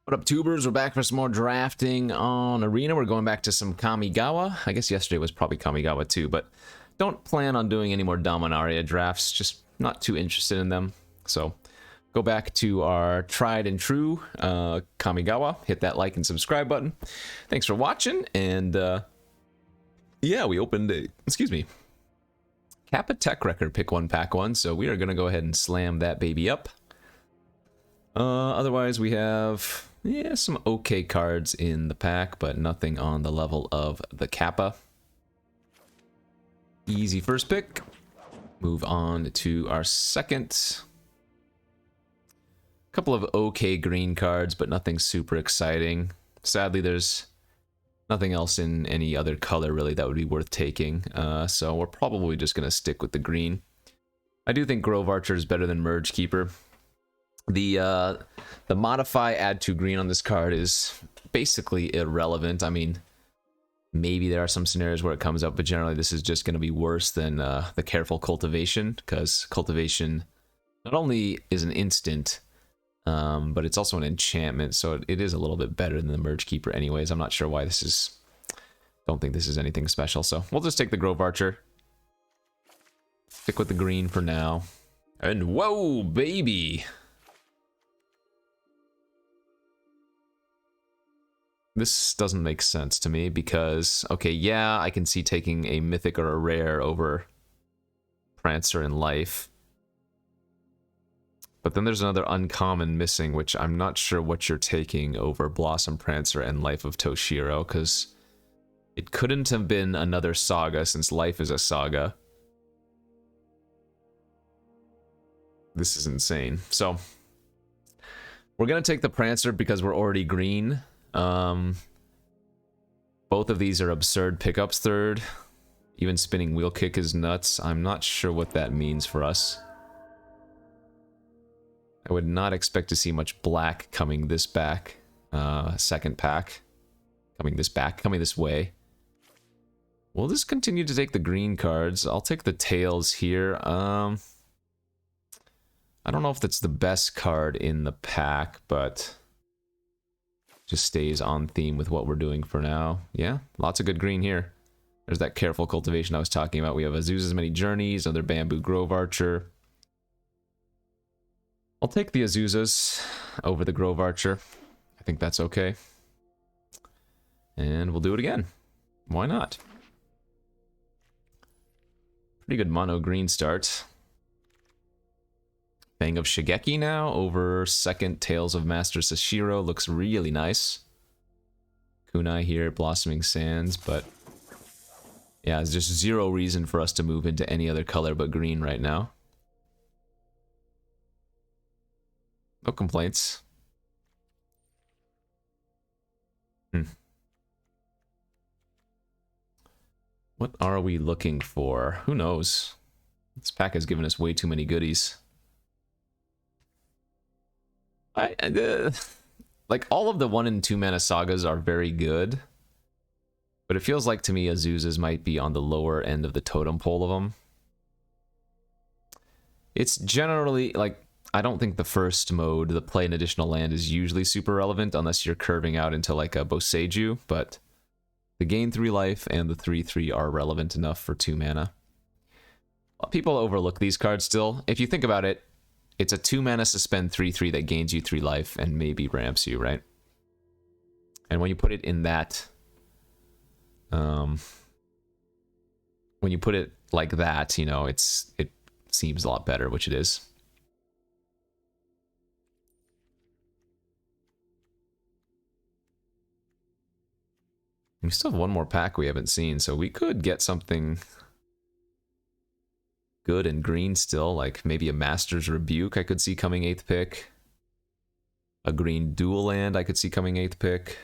What up, tubers? We're back for some more drafting on Arena. We're going back to some Kamigawa. I guess yesterday was probably Kamigawa too, but don't plan on doing any more Dominaria drafts. Just not too interested in them. So go back to our tried and true Kamigawa. Hit that like and subscribe button. Thanks for watching. And yeah, we opened a, Kappa Tech Record Pick 1 Pack 1. So we are going to go ahead and slam that baby up. Otherwise, we have some okay cards in the pack, but nothing on the level of the Kappa. Easy first pick. Move on to our second. Couple of okay green cards, but nothing super exciting. Sadly, there's nothing else in any other color really that would be worth taking. So we're probably just going to stick with the green. I do think Grove Archer is better than Merge Keeper. The modify add 2 green on this card is basically irrelevant. I mean, maybe there are some scenarios where it comes up, but generally this is just going to be worse than the Careful Cultivation, because Cultivation not only is an instant, but it's also an enchantment, so it is a little bit better than the Merge Keeper anyways. I'm not sure why this is... don't think this is anything special, so we'll just take the Grove Archer. Stick with the green for now. And whoa, baby! This doesn't make sense to me because, okay, yeah, I can see taking a Mythic or a Rare over Prancer in Life. But then there's another uncommon missing, which I'm not sure what you're taking over Blossom Prancer and Life of Toshiro, because it couldn't have been another Saga since Life is a Saga. This is insane. So, we're going to take the Prancer because we're already green. Both of these are absurd pickups third. Even spinning wheel kick is nuts. I'm not sure what that means for us. I would not expect to see much black coming this back. Second pack. Coming this way. We'll just continue to take the green cards. I'll take the tails here. I don't know if that's the best card in the pack, but... just stays on theme with what we're doing for now. Yeah, lots of good green here. There's that Careful Cultivation I was talking about. We have Azusa's Many Journeys, another Bamboo Grove Archer. I'll take the Azuzas over the Grove Archer. I think that's okay. And we'll do it again. Why not? Pretty good mono green start. Fang of Shigeki now over second Tales of Master Sashiro. Looks really nice. Kunai here, Blossoming Sands, but yeah, there's just zero reason for us to move into any other color but green right now. No complaints. What are we looking for? Who knows? This pack has given us way too many goodies. Like, all of the 1 and 2 mana sagas are very good, but it feels like to me Azuzas might be on the lower end of the totem pole of them. It's generally, like, I don't think the first mode, the play an additional land, is usually super relevant unless you're curving out into like a Boseiju, but the gain 3 life and the 3/3 are relevant enough for 2 mana. People overlook these cards still. If you think about it, it's a 2 mana suspend 3/3 that gains you 3 life and maybe ramps you, right? And when you put it in that, when you put it like that, you know, it seems a lot better, which it is. We still have one more pack we haven't seen, so we could get something good and green still, like maybe a Master's Rebuke I could see coming 8th pick. A green dual land I could see coming 8th pick.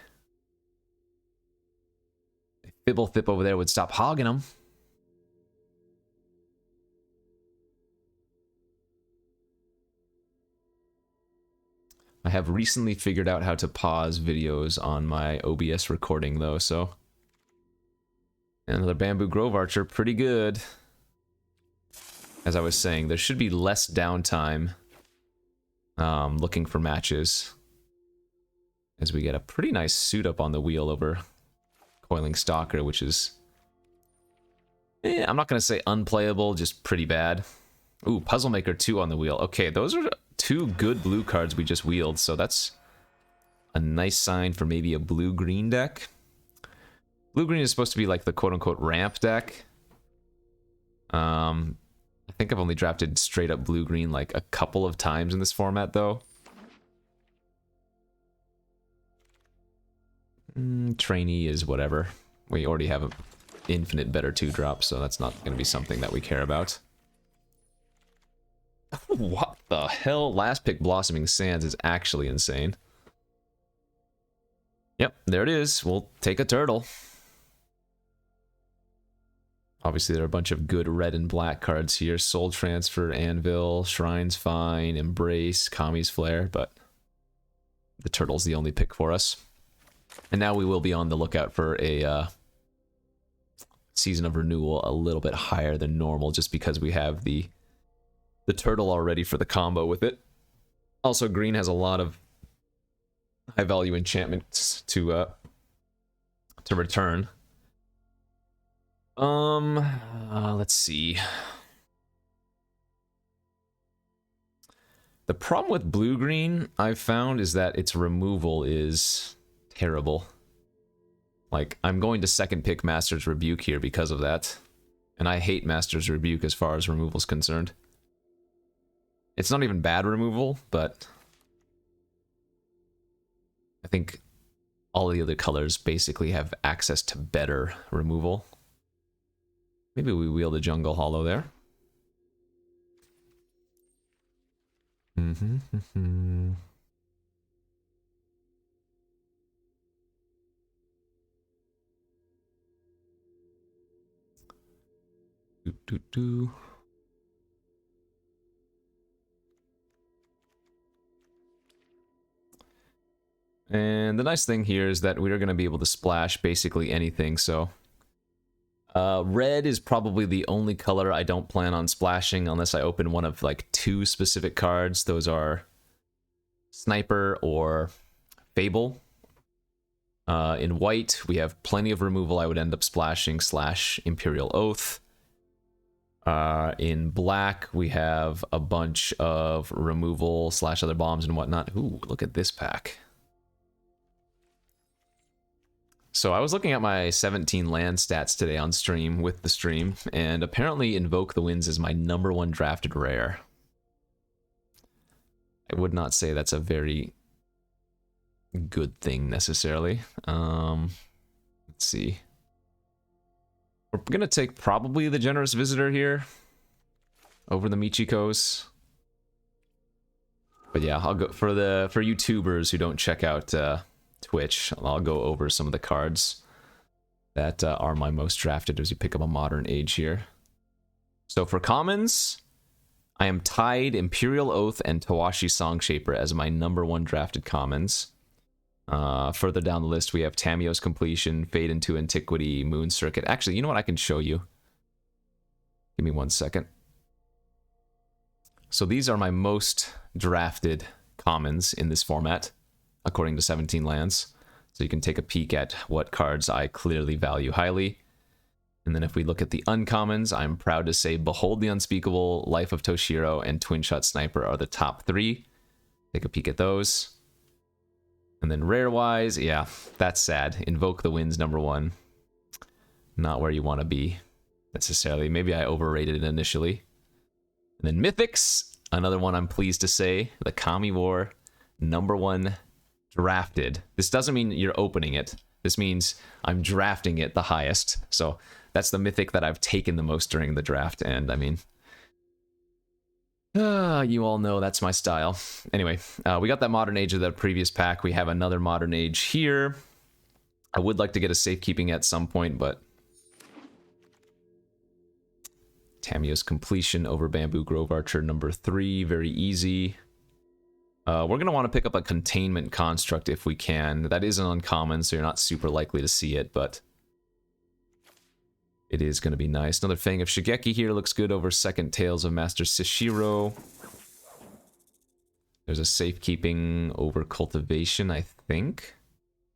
Fibblethip over there would stop hogging them. I have recently figured out how to pause videos on my OBS recording though, so... Another Bamboo Grove Archer, pretty good. As I was saying, there should be less downtime looking for matches. as we get a pretty nice suit up on the wheel over Coiling Stalker, which is, I'm not going to say unplayable, just pretty bad. Ooh, Puzzle Maker 2 on the wheel. Okay, those are 2 good blue cards we just wheeled, so that's a nice sign for maybe a blue-green deck. Blue-green is supposed to be like the quote-unquote ramp deck. I think I've only drafted straight-up blue-green like a couple of times in this format, though. Trainee is whatever. We already have an infinite better 2-drop, so that's not going to be something that we care about. What the hell? Last pick Blossoming Sands is actually insane. Yep, there it is. We'll take a turtle. Obviously, there are a bunch of good red and black cards here. Soul Transfer, Anvil, Shrine's fine, Embrace, Kami's Flare, but the turtle's the only pick for us. And now we will be on the lookout for a Season of Renewal a little bit higher than normal, just because we have the turtle already for the combo with it. Also, green has a lot of high-value enchantments to return. Let's see. The problem with blue-green I've found is that its removal is terrible. Like, I'm going to second pick Master's Rebuke here because of that. And I hate Master's Rebuke as far as removal's concerned. It's not even bad removal, but I think all the other colors basically have access to better removal. Maybe we wheel the Jungle Hollow there. And the nice thing here is that we're going to be able to splash basically anything, so red is probably the only color I don't plan on splashing unless I open one of like 2 specific cards. Those are Sniper or Fable. In white, we have plenty of removal I would end up splashing / Imperial Oath. In black, we have a bunch of removal / other bombs and whatnot. Ooh, look at this pack. So I was looking at my 17 land stats today on stream with the stream, and apparently Invoke the Winds is my #1 drafted rare. I would not say that's a very good thing necessarily. Let's see. We're gonna take probably the Generous Visitor here over the Michikos. But yeah, I'll go for YouTubers who don't check out Twitch. I'll go over some of the cards that are my most drafted as you pick up a Modern Age here. So for commons, I am tied Imperial Oath and Tawashi Songshaper as my #1 drafted commons. Further down the list, we have Tamiyo's Completion, Fade into Antiquity, Moon Circuit. Actually, you know what? I can show you. Give me 1 second. So these are my most drafted commons in this format, according to 17 lands. So you can take a peek at what cards I clearly value highly. And then if we look at the uncommons, I'm proud to say Behold the Unspeakable, Life of Toshiro, and Twin Shot Sniper are the top 3. Take a peek at those. And then rare-wise, yeah, that's sad. Invoke the Winds #1. Not where you want to be, necessarily. Maybe I overrated it initially. And then Mythics, another one I'm pleased to say. The Kami War, #1 drafted. This doesn't mean you're opening it. This means I'm drafting it the highest. So that's the Mythic that I've taken the most during the draft. And I mean, you all know that's my style. Anyway, we got that Modern Age of the previous pack. We have another Modern Age here. I would like to get a Safekeeping at some point, but Tamiyo's Completion over Bamboo Grove Archer #3, very easy. We're going to want to pick up a Containment Construct if we can. That is an uncommon, so you're not super likely to see it, but it is going to be nice. Another Fang of Shigeki here looks good over second Tales of Master Sishiro. There's a safekeeping over cultivation, I think.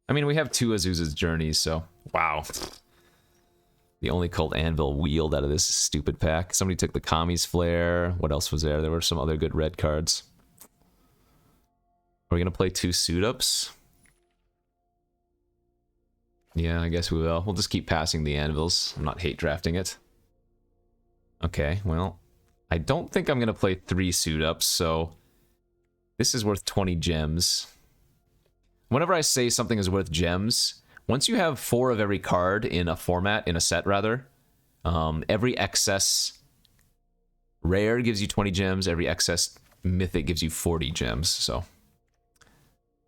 I mean, we have two Azusa's Journeys, so... Wow. The only cult Anvil wheeled out of this stupid pack. Somebody took the Kami's Flare. What else was there? There were some other good red cards. Are we going to play two suit-ups? Yeah, I guess we will. We'll just keep passing the Anvils. I'm not hate drafting it. Okay, well... I don't think I'm going to play three suit-ups, so... This is worth 20 gems. Whenever I say something is worth gems, once you have 4 of every card in a format, in a set rather, every excess rare gives you 20 gems, every excess mythic gives you 40 gems, so...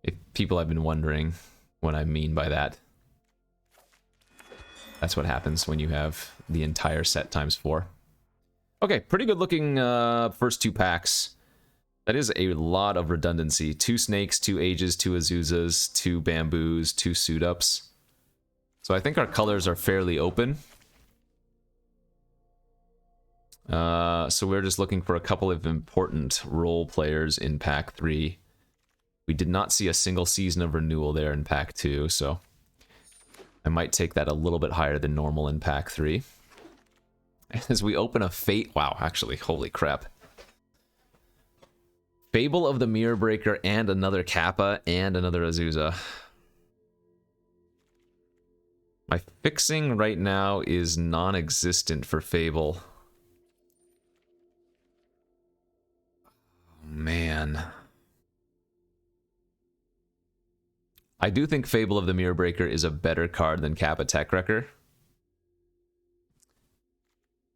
If people have been wondering what I mean by that. That's what happens when you have the entire set times 4. Okay, pretty good looking first 2 packs. That is a lot of redundancy. 2 snakes, 2 ages, 2 Azuzas, 2 bamboos, 2 suit-ups. So I think our colors are fairly open. So we're just looking for a couple of important role players in pack 3. We did not see a single season of renewal there in pack 2, so I might take that a little bit higher than normal in pack 3. As we open a fate... Wow, actually, holy crap. Fable of the Mirror Breaker and another Kappa and another Azusa. My fixing right now is non-existent for Fable. Oh, man. I do think Fable of the Mirror Breaker is a better card than Kappa Tech Wrecker.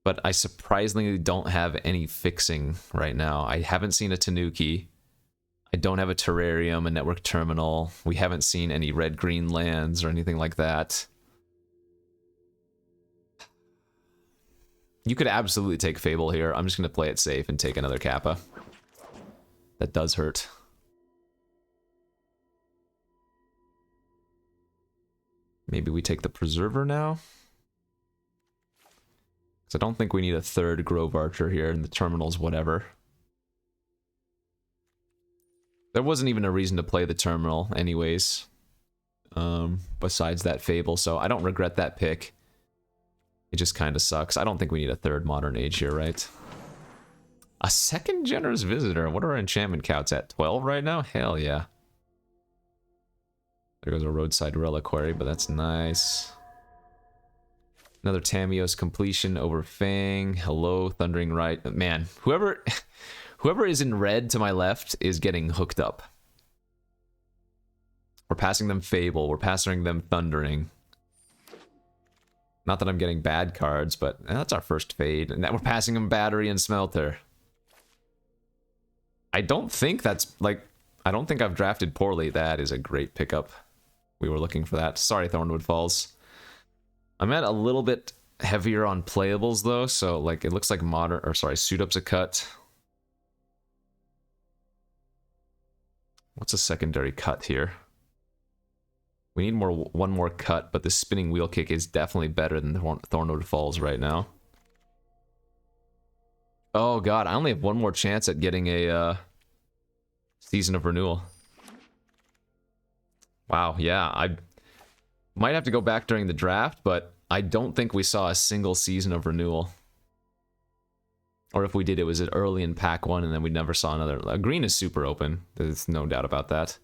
But I surprisingly don't have any fixing right now. I haven't seen a Tanuki. I don't have a Terrarium, a Network Terminal. We haven't seen any red-green lands or anything like that. You could absolutely take Fable here. I'm just going to play it safe and take another Kappa. That does hurt. Maybe we take the Preserver now? I don't think we need a third Grove Archer here, and the terminals, whatever. There wasn't even a reason to play the terminal anyways, besides that Fable, so I don't regret that pick. It just kind of sucks. I don't think we need a third Modern Age here, right? A second Generous Visitor. What are our enchantment counts at? 12 right now? Hell yeah. There goes a Roadside Reliquary, but that's nice. Another Tamios completion over Fang. Hello, Thundering Right. Man, whoever is in red to my left is getting hooked up. We're passing them Fable. We're passing them Thundering. Not that I'm getting bad cards, but that's our first fade. And that we're passing them Battery and Smelter. I don't think that's, like... I don't think I've drafted poorly. That is a great pickup. We were looking for that. Sorry, Thornwood Falls. I'm at a little bit heavier on playables though, so like it looks like modern, or sorry, suit-up's a cut. What's a secondary cut here? We need one more cut, but the spinning wheel kick is definitely better than Thornwood Falls right now. Oh god, I only have one more chance at getting a Season of Renewal. Wow, yeah, I might have to go back during the draft, but I don't think we saw a single Season of Renewal. Or if we did, it was early in pack 1 and then we never saw another. Green is super open. There's no doubt about that.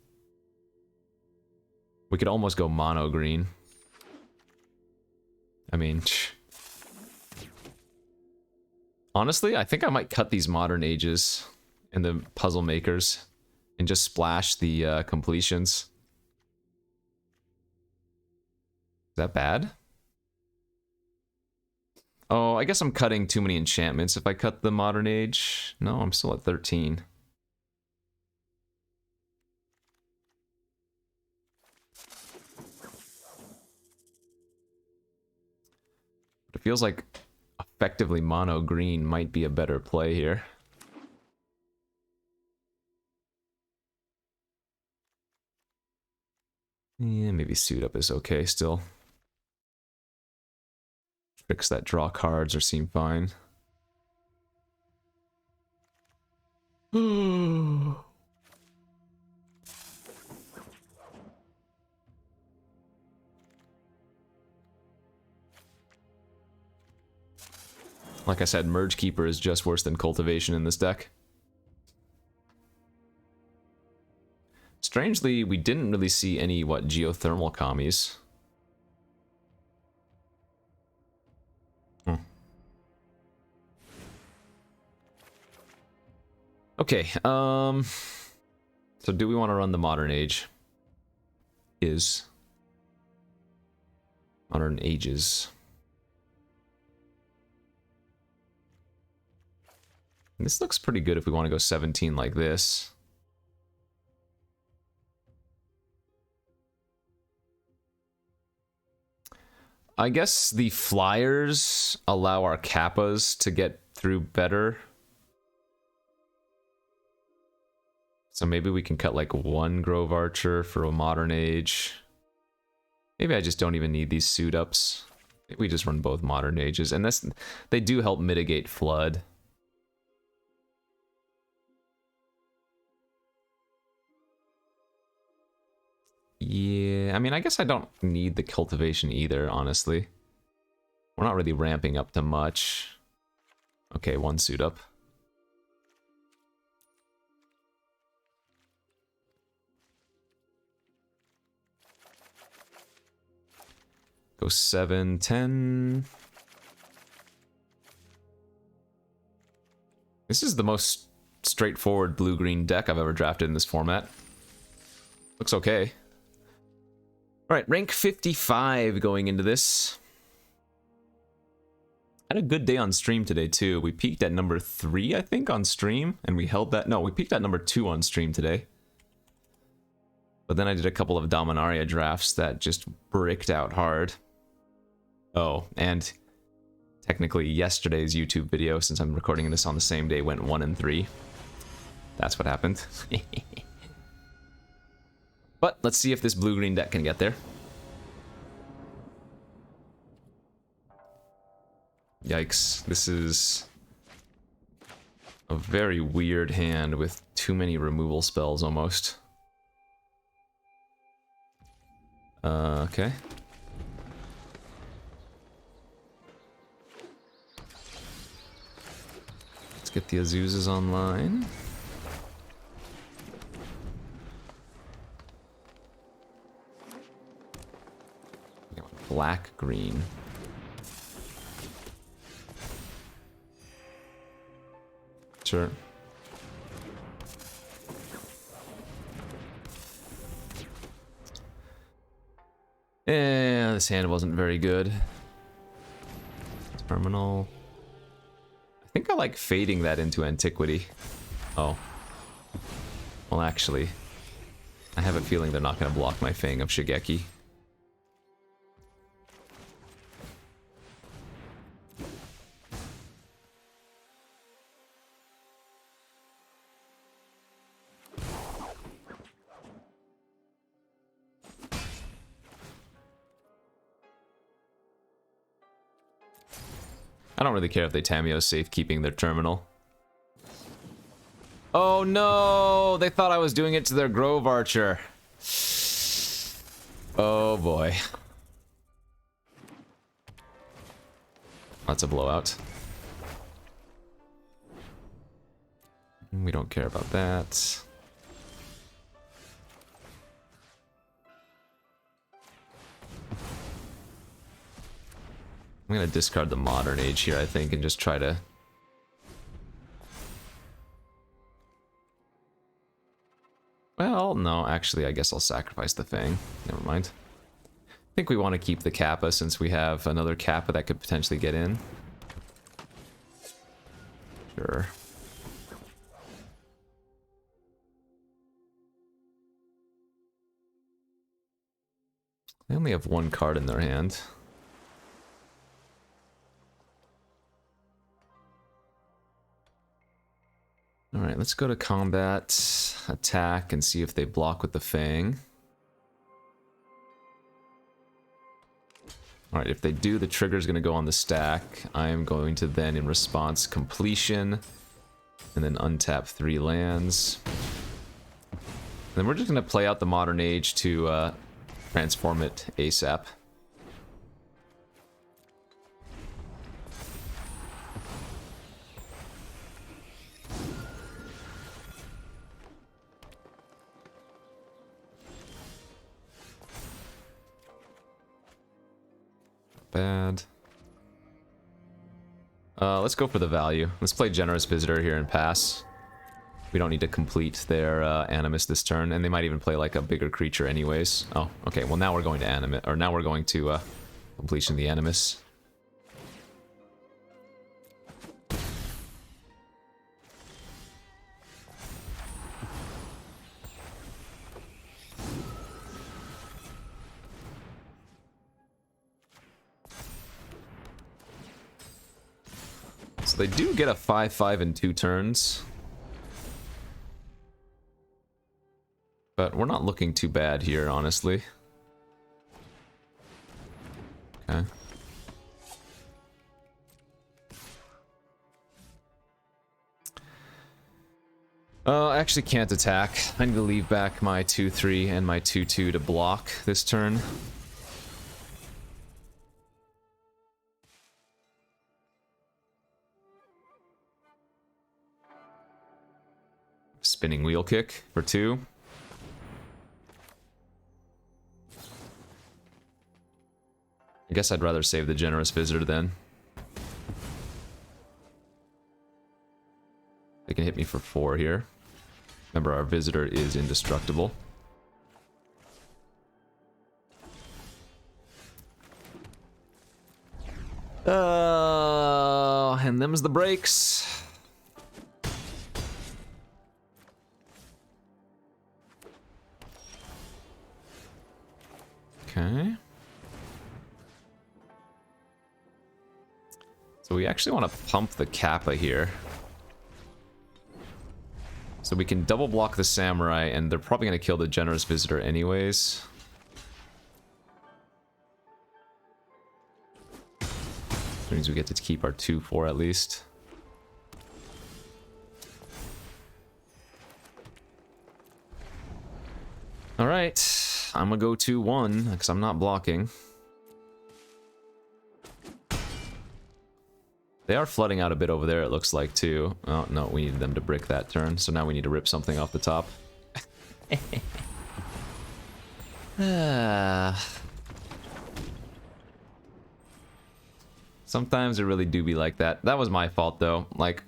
We could almost go mono green. I mean... Honestly, I think I might cut these Modern Ages and the Puzzle Makers and just splash the completions. Is that bad? Oh, I guess I'm cutting too many enchantments if I cut the Modern Age. No, I'm still at 13. It feels like effectively mono green might be a better play here. Yeah, maybe suit up is okay still. Tricks that draw cards or seem fine. Like I said, Merge Keeper is just worse than Cultivation in this deck. Strangely, we didn't really see any, geothermal commies. Okay, so do we want to run the Modern Age? Modern Ages. This looks pretty good if we want to go 17 like this. I guess the flyers allow our kappas to get through better. So maybe we can cut like one Grove Archer for a Modern Age. Maybe I just don't even need these suit ups. Maybe we just run both Modern Ages. And they do help mitigate Flood. Yeah, I mean, I guess I don't need the Cultivation either, honestly. We're not really ramping up to much. Okay, one suit up. Go 7, 10. This is the most straightforward blue-green deck I've ever drafted in this format. Looks okay. Alright, rank 55 going into this. Had a good day on stream today, too. We peaked at number 3, I think, on stream. And we held that... No, we peaked at number 2 on stream today. But then I did a couple of Dominaria drafts that just bricked out hard. Oh, and technically yesterday's YouTube video, since I'm recording this on the same day, went 1 and 3. That's what happened. But let's see if this blue-green deck can get there. Yikes, this is a very weird hand with too many removal spells almost. Okay. Let's get the Azuzas online. Black green. Sure. Yeah, this hand wasn't very good. Terminal. I think I like fading that into Antiquity. Oh. Well, actually, I have a feeling they're not going to block my Fang of Shigeki. I don't really care if they Tameo safekeeping their terminal. Oh no! They thought I was doing it to their Grove Archer. Oh boy. That's a blowout. We don't care about that. I'm gonna discard the Modern Age here, I think, and just try to... Well, no, actually, I guess I'll sacrifice the Fang. Never mind. I think we want to keep the Kappa since we have another Kappa that could potentially get in. Sure. They only have one card in their hand. Alright, let's go to combat, attack, and see if they block with the Fang. Alright, if they do, the trigger's going to go on the stack. I am going to then, in response, completion, and then untap 3 lands. And then we're just going to play out the Modern Age to transform it ASAP. bad. Let's go for the value. Let's play Generous Visitor here and pass. We don't need to complete their Animus this turn, and they might even play like a bigger creature anyways. Oh, okay, well now we're going to Animus, or now we're going to completion the Animus. So they do get a 5/5 in 2 turns. But we're not looking too bad here, honestly. Okay. I actually can't attack. I need to leave back my 2/3 and my 2/2 to block this turn. Spinning Wheel Kick for 2. I guess I'd rather save the Generous Visitor then. They can hit me for 4 here. Remember, our Visitor is indestructible. And them's the breaks. Okay. So we actually want to pump the Kappa here. So we can double block the Samurai, and they're probably going to kill the Generous Visitor anyways. Which means we get to keep our 2/4 at least. Alright, I'm gonna go 2/1, because I'm not blocking. They are flooding out a bit over there, it looks like, too. Oh, no, we needed them to brick that turn, so now we need to rip something off the top. Sometimes it really do be like that. That was my fault, though. Like,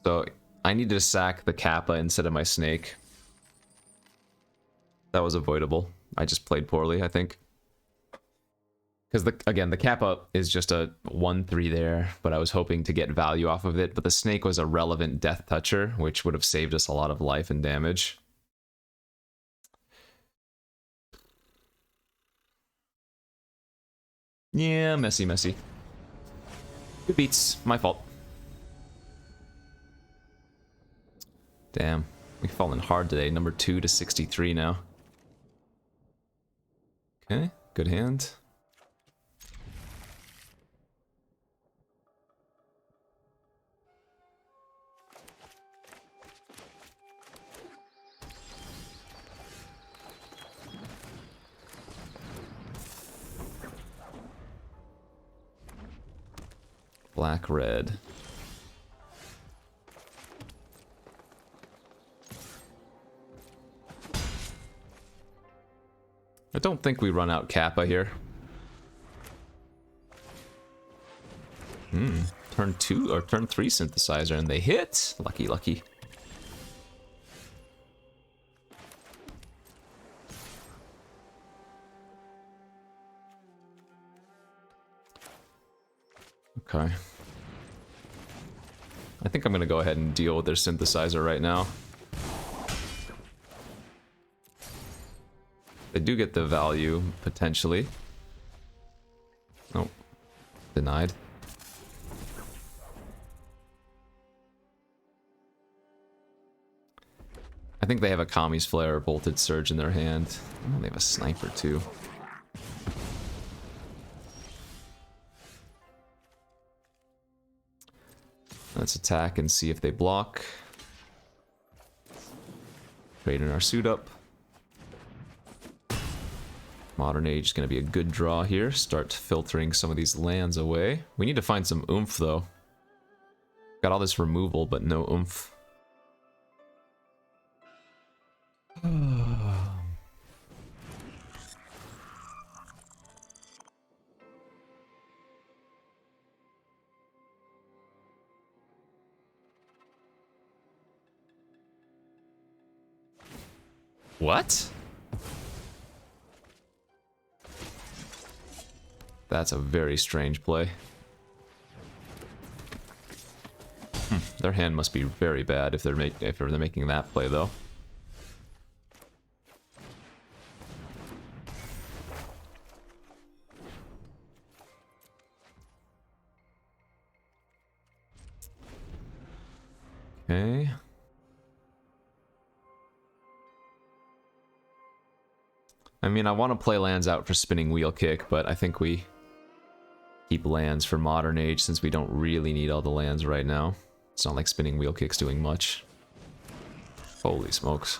so I needed to sack the Kappa instead of my Snake. That was avoidable. I just played poorly, I think. Because, again, the Kappa is just a 1/3 there, but I was hoping to get value off of it. But the Snake was a relevant Death Toucher, which would have saved us a lot of life and damage. Yeah, messy, messy. Good beats. My fault. Damn. We've fallen hard today. Number 2 to 63 now. Okay, good hand. Black, red. I don't think we run out Kappa here. Turn 2 or turn 3 synthesizer and they hit. Lucky, lucky. Okay. I think I'm gonna go ahead and deal with their synthesizer right now. They do get the value, potentially. Oh. Denied. I think they have a Kami's Flare or Bolted Surge in their hand. Oh, they have a Sniper, too. Let's attack and see if they block. Trading our suit up. Modern Age is going to be a good draw here. Start filtering some of these lands away. We need to find some oomph, though. Got all this removal, but no oomph. What? That's a very strange play. Their hand must be very bad if they're making that play though. Okay. I mean, I want to play lands out for spinning wheel kick, but I think we keep lands for modern age since we don't really need all the lands right now. It's not like spinning wheel kick's doing much. Holy smokes.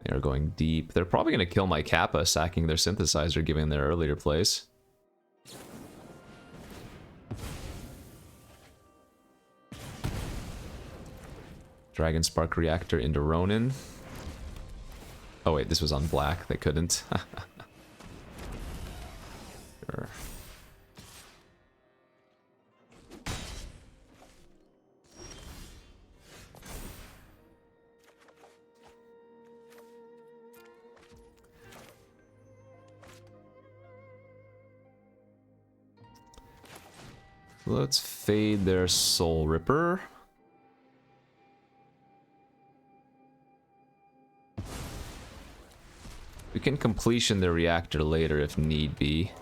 They are going deep. They're probably going to kill my Kappa, sacking their synthesizer given their earlier plays. Dragon Spark Reactor into Ronin. Oh wait, this was on black. They couldn't. Sure. Let's fade their Soul Ripper. We can completion the reactor later if need be.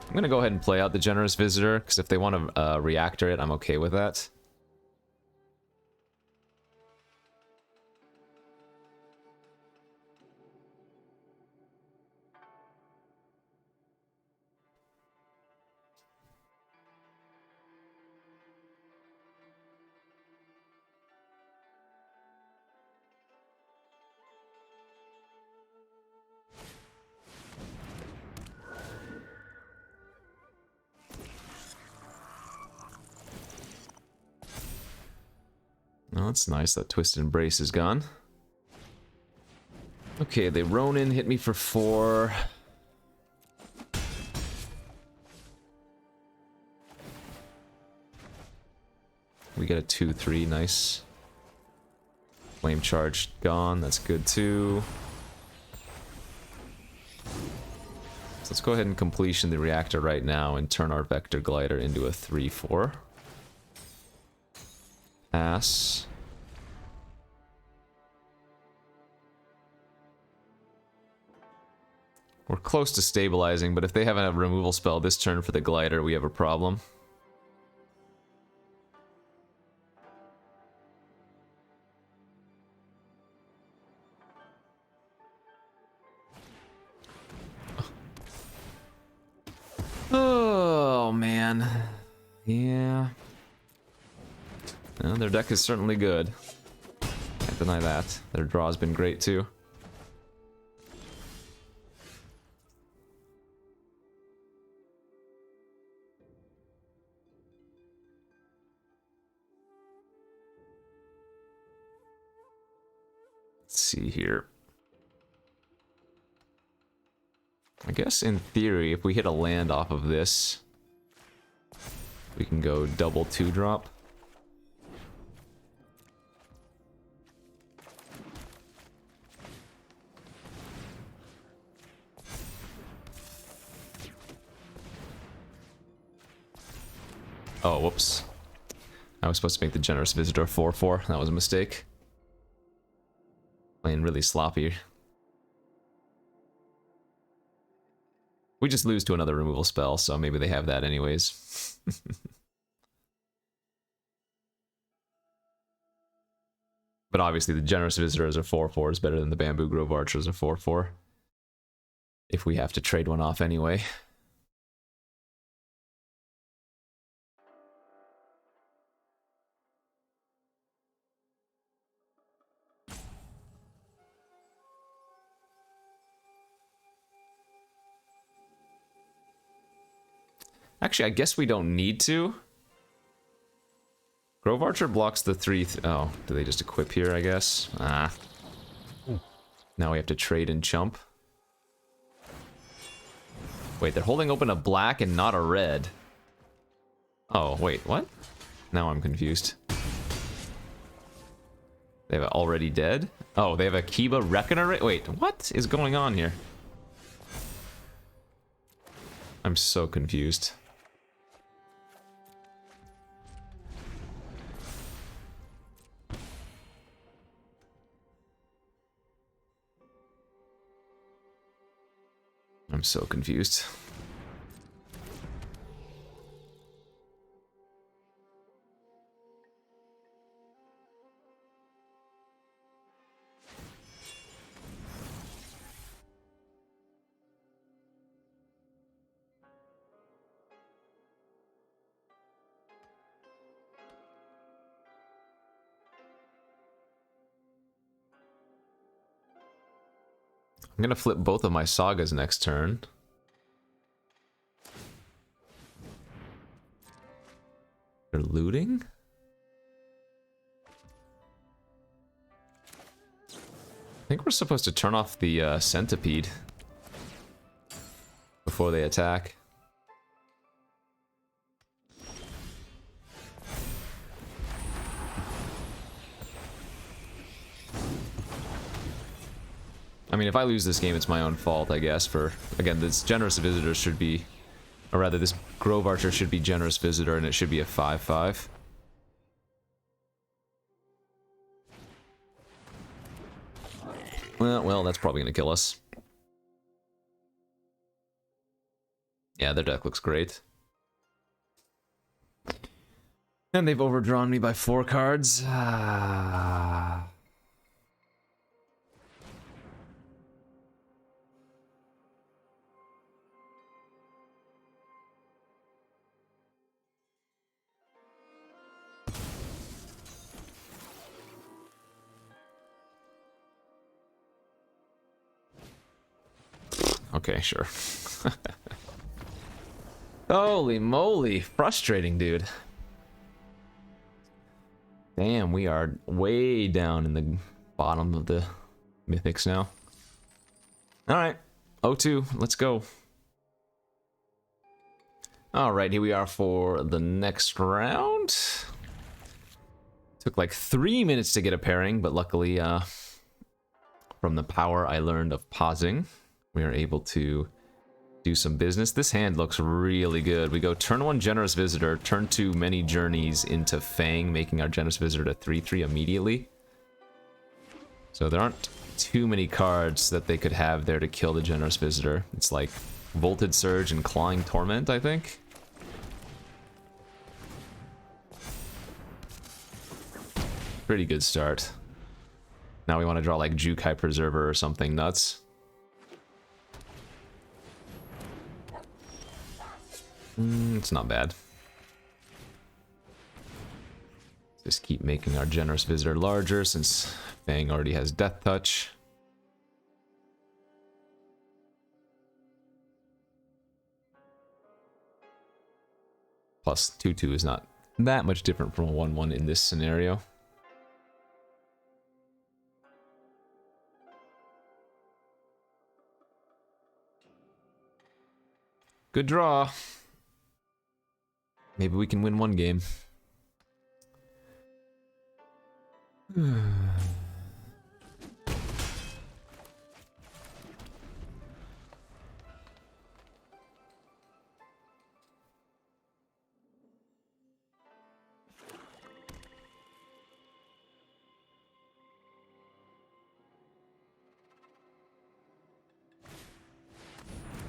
I'm gonna go ahead and play out the Generous Visitor, because if they want to reactor it, I'm okay with that. Oh, that's nice. That Twisted Embrace is gone. Okay, they Ronin hit me for 4. We get a 2/3, nice. Flame Charge gone, that's good too. So let's go ahead and completion the reactor right now and turn our Vector Glider into a 3/4. Pass. We're close to stabilizing, but if they have a removal spell this turn for the glider, we have a problem. Oh, man. Yeah. Well, their deck is certainly good. Can't deny that. Their draw's been great too. Let's see here. I guess in theory, if we hit a land off of this, we can go double 2-drop. Oh, whoops. I was supposed to make the Generous Visitor 4/4. That was a mistake. Playing really sloppy. We just lose to another removal spell, so maybe they have that anyways. But obviously the Generous Visitor as a 4/4 is better than the Bamboo Grove Archer as a 4/4. If we have to trade one off anyway. Actually, I guess we don't need to. Grove Archer blocks the 3... oh, do they just equip here, I guess? Ah. Now we have to trade and chump. Wait, they're holding open a black and not a red. Oh, wait, what? Now I'm confused. They have already dead? Oh, they have a Kiba Reckoner? Wait, what is going on here? I'm so confused. I'm so confused. I'm gonna flip both of my sagas next turn. They're looting? I think we're supposed to turn off the centipede before they attack. I mean, if I lose this game, it's my own fault, I guess, for... Again, this Generous Visitor should be... Or rather, this Grove Archer should be Generous Visitor, and it should be a 5/5. Well, that's probably gonna kill us. Yeah, their deck looks great. And they've overdrawn me by 4 cards. Okay, sure. Holy moly, frustrating, dude. Damn, we are way down in the bottom of the mythics now. Alright, 0-2, let's go. Alright, here we are for the next round. Took like 3 minutes to get a pairing, but luckily, from the power I learned of pausing, we are able to do some business. This hand looks really good. We go turn 1 Generous Visitor, turn 2 Many Journeys into Fang, making our Generous Visitor a 3/3 immediately. So there aren't too many cards that they could have there to kill the Generous Visitor. It's like Volted Surge and Clawing Torment, I think. Pretty good start. Now we want to draw like Jukai Preserver or something nuts. It's not bad. Just keep making our Generous Visitor larger since Fang already has Death Touch. Plus 2/2 is not that much different from a 1/1 in this scenario. Good draw. Maybe we can win one game.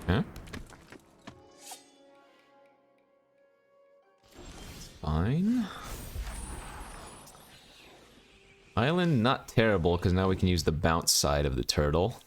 Huh? Fine. Island, not terrible, because now we can use the bounce side of the turtle.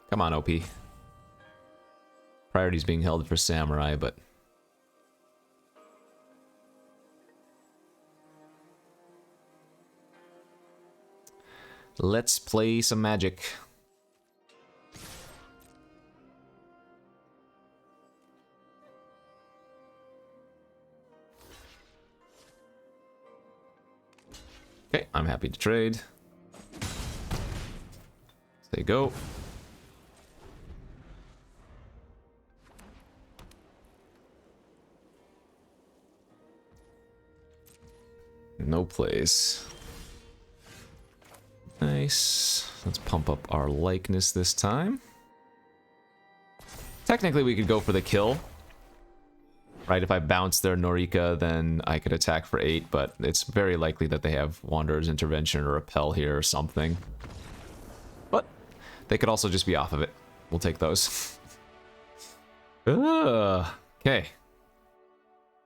Come on, OP. Priority's being held for Samurai, but... Let's play some Magic. Okay, I'm happy to trade. Say go. No plays. Nice. Let's pump up our likeness this time. Technically, we could go for the kill. Right, if I bounce their Norika, then I could attack for 8, but it's very likely that they have Wanderer's Intervention or Repel here or something. But they could also just be off of it. We'll take those. Okay.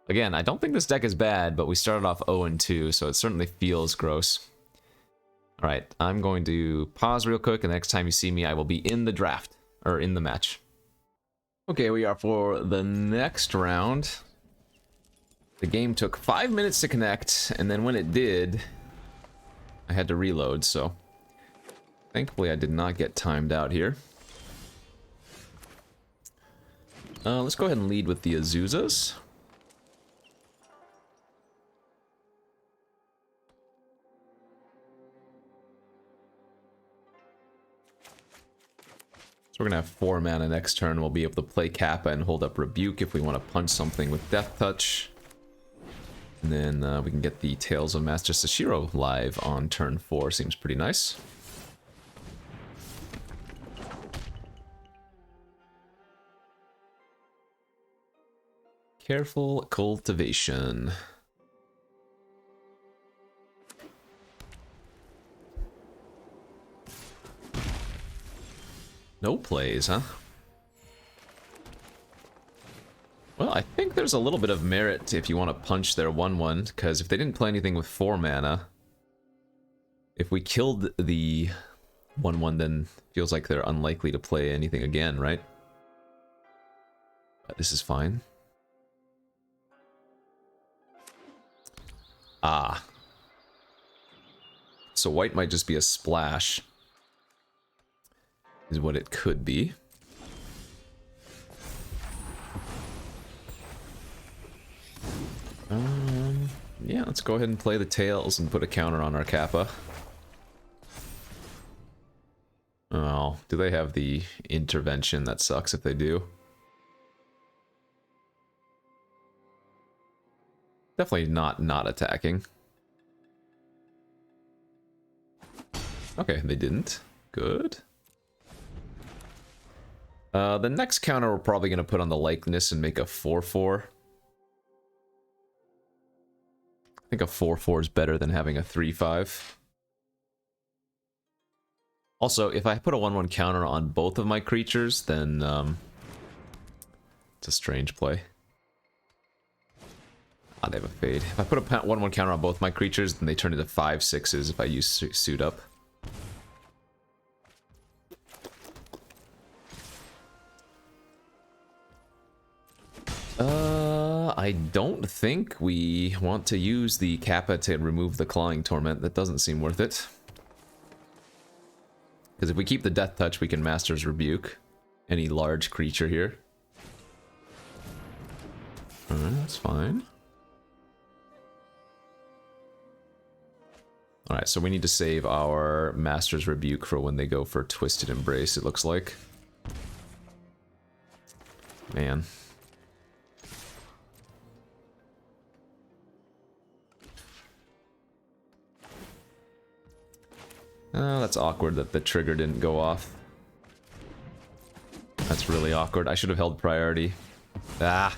Again, I don't think this deck is bad, but we started off 0-2, so it certainly feels gross. Alright, I'm going to pause real quick, and the next time you see me, I will be in the draft, or in the match. Okay, we are for the next round. The game took 5 minutes to connect, and then when it did, I had to reload, so thankfully I did not get timed out here. Let's go ahead and lead with the Azuzas. So we're going to have 4 mana next turn. We'll be able to play Kappa and hold up Rebuke if we want to punch something with Death Touch. And then we can get the Tales of Master Sashiro live on turn 4. Seems pretty nice. Careful cultivation. No plays, huh? Well, I think there's a little bit of merit if you want to punch their 1/1, because if they didn't play anything with 4 mana, if we killed the 1/1, then feels like they're unlikely to play anything again, right? But this is fine. Ah. So white might just be a splash. Is what it could be. Yeah, let's go ahead and play the Tails and put a counter on our Kappa. Oh, do they have the intervention? That sucks if they do. Definitely not attacking. Okay, they didn't. Good. The next counter we're probably going to put on the likeness and make a 4/4. I think a 4/4 is better than having a 3/5. Also, if I put a 1/1 counter on both of my creatures, then it's a strange play. Ah, they have a fade. If I put a 1/1 counter on both my creatures, then they turn into 5/6s if I use Suit Up. I don't think we want to use the Kappa to remove the Clawing Torment. That doesn't seem worth it. Because if we keep the Death Touch, we can Master's Rebuke any large creature here. Alright, that's fine. Alright, so we need to save our Master's Rebuke for when they go for Twisted Embrace, it looks like. Man. Oh, that's awkward that the trigger didn't go off. That's really awkward. I should have held priority. Ah!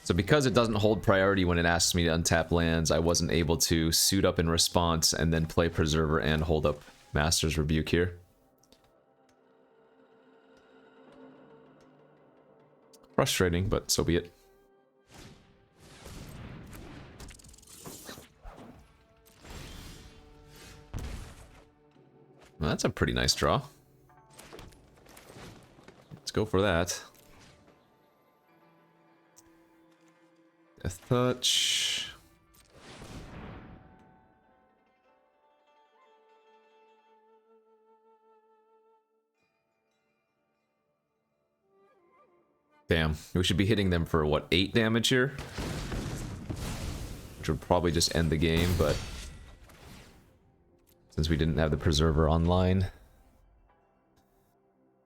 So because it doesn't hold priority when it asks me to untap lands, I wasn't able to Suit Up in response and then play Preserver and hold up Master's Rebuke here. Frustrating, but so be it. Well, that's a pretty nice draw. Let's go for that. Death Touch. Damn, we should be hitting them for, what, 8 damage here? Which would probably just end the game, but since we didn't have the Preserver online.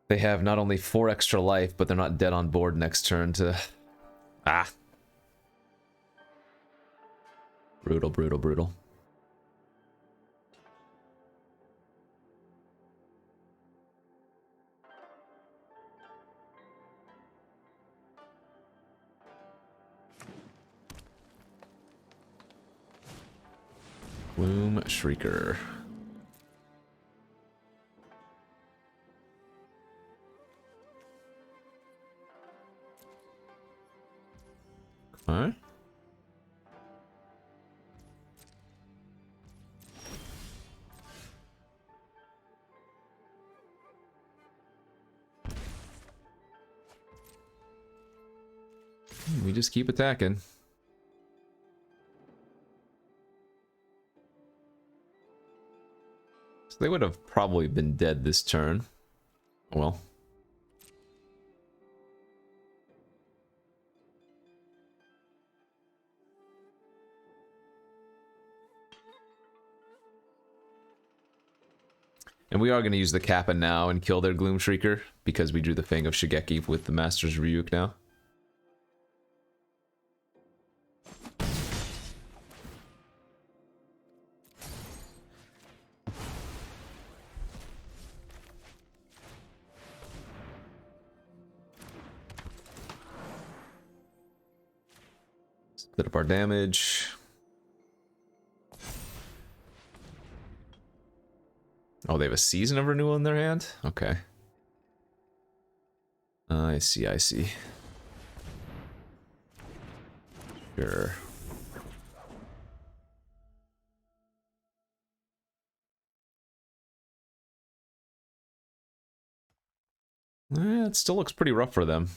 They have not only 4 extra life, but they're not dead on board next turn to... Ah. Brutal, brutal, brutal. Gloom Shrieker. Alright. We just keep attacking. So they would have probably been dead this turn. Well. And we are going to use the Kappa now and kill their Gloom Shrieker, because we drew the Fang of Shigeki with the Master's Ryuk now. Split up our damage. Oh, they have a Season of Renewal in their hand? Okay. I see, I see. Sure. It still looks pretty rough for them.